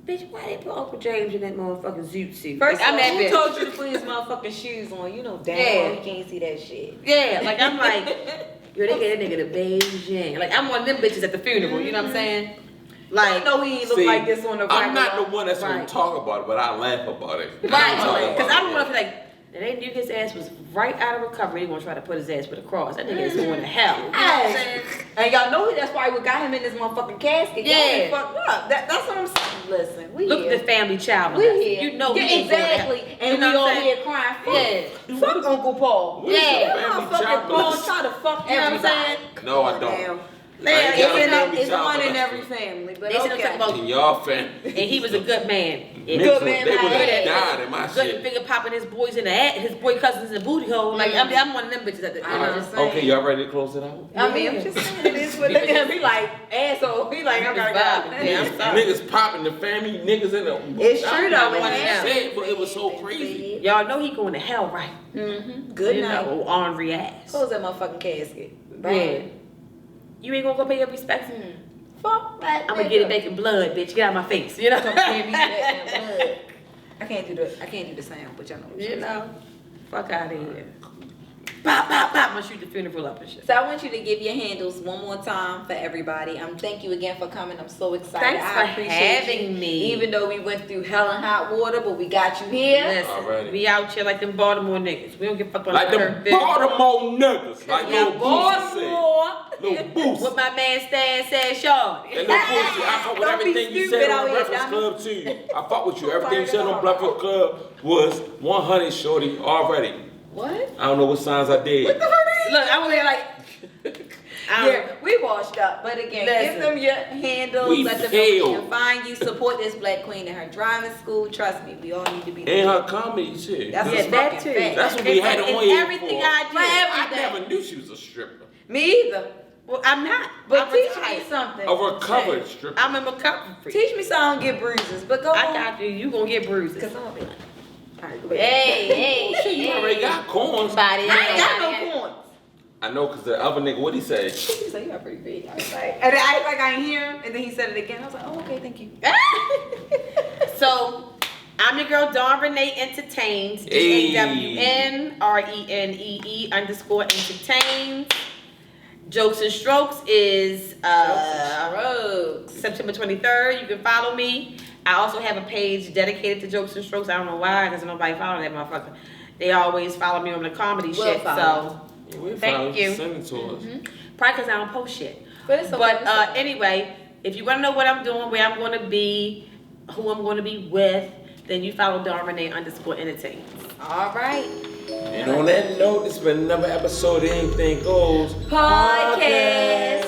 bitch, why they put Uncle James in that motherfucking zoot suit? First Like, of all, that who bitch. told you to put his motherfucking shoes on? You know damn well you can't see that shit. Yeah, like I'm like, yo, they get that nigga to Beijing. Like, I'm one of them bitches at the funeral, you know what I'm saying? Like, Like, no, he ain't look See, like this on the I'm not the regular. one that's gonna Right. talk about it, but I laugh about it. right, Talk because about I don't it, want to feel like, and they knew his ass was right out of recovery. They gonna try to put his ass with a cross. That nigga is going to hell. You know what I'm saying? And y'all know that's why we got him in this motherfucking casket. Y'all Yeah. ain't fucked up. That's what I'm saying. Listen, we Look here. at the family child. We molester. here. You know yeah, he ain't going to hell. exactly. And You know we what I'm all saying? here crying. Fuck, Yeah. fuck Uncle Paul. Where's Yeah. the family Motherfucking child Paul molester? try to fuck You know what I'm everybody. saying? No, I don't. Damn. I ain't got a family It's child one in molester. every family, but They said okay. something about, In y'all family. and he was a good man. And Niggas Good man, they would my have ass. died in my good shit. finger popping his boys in the ass, his boy cousins in the booty hole. Like, I'm one of them bitches at the, you I'm know. just saying. Okay, y'all ready to close it out? I mean, I'm just saying it is what it is. He like asshole. He like I gotta go. Yeah, I'm sorry. Niggas popping the family, niggas in the. It's true though. not It one of them. happened. But it was so crazy. Y'all know he going to hell, right? Good You night. know, Henri ass. Close that motherfucking casket. Yeah. You ain't gonna go pay your respects? Fuck that. I'm gonna get it back in blood, bitch. Get out of my face, you know? I can't do the sound, but y'all know what You know? Fuck out of here. Pop, pop, pop. I'm gonna shoot the funeral up and shit. So I want you to give your handles one more time for everybody. Thank you again for coming. I'm so excited. Thanks I for appreciate having you. me. Even though we went through hell and hot water, but we got you here. Listen, Alrighty. we out here like them Baltimore niggas. We don't give a fuck Like about the Baltimore niggas. Like Yeah, Lil Boosie Baltimore. said. Lil Boosie. What my man Stan said, Sean. That Lil Boosie, I fuck with Don't be everything you stupid said out on here, Breakfast Donnie. Club too. I fuck with you. Everything you said on Breakfast Club was 100 shorty already. What? I don't know what signs I did. What the fuck? Look, I'm over here like, Yeah, we washed up. But again, Listen. give them your handles. We Let them know where they pale. can find you. Support this black queen in her driving school. Trust me, we all need to be And her comedy too. That's yeah, just that fucking too. fact. That's what we had And on here everything for. I do. For everything. I never knew she was a stripper. Me either. Well, I'm not. But I'm teach retired. me something. A recovered stripper. I'm a recovery freak. Teach me so I don't get bruises. But go I on. got you. You gonna get bruises. Cause I'm gonna be like, all right, go ahead. Hey, Shit, you already got corns. Body. I ain't got no corns. I know, cause the other nigga, what'd he say? He said you got pretty big. I was like, and I act like I ain't hear him, and then he said it again. I was like, oh, okay, thank you. So, I'm your girl Dawn Renee Entertains. Hey. DAWNRENEE_entertains. Jokes and Strokes is September 23rd. You can follow me. I also have a page dedicated to Jokes and Strokes. I don't know why, because nobody follow that motherfucker. They always follow me on the comedy shit. follow. So, Yeah, Thank you. Send it to us. probably because I don't post shit. But it's okay, But it's okay. anyway, if you want to know what I'm doing, where I'm going to be, who I'm going to be with, then you follow Dawn Renee _entertains. All right. And on that note, it's been another episode of Anything Goes Podcast.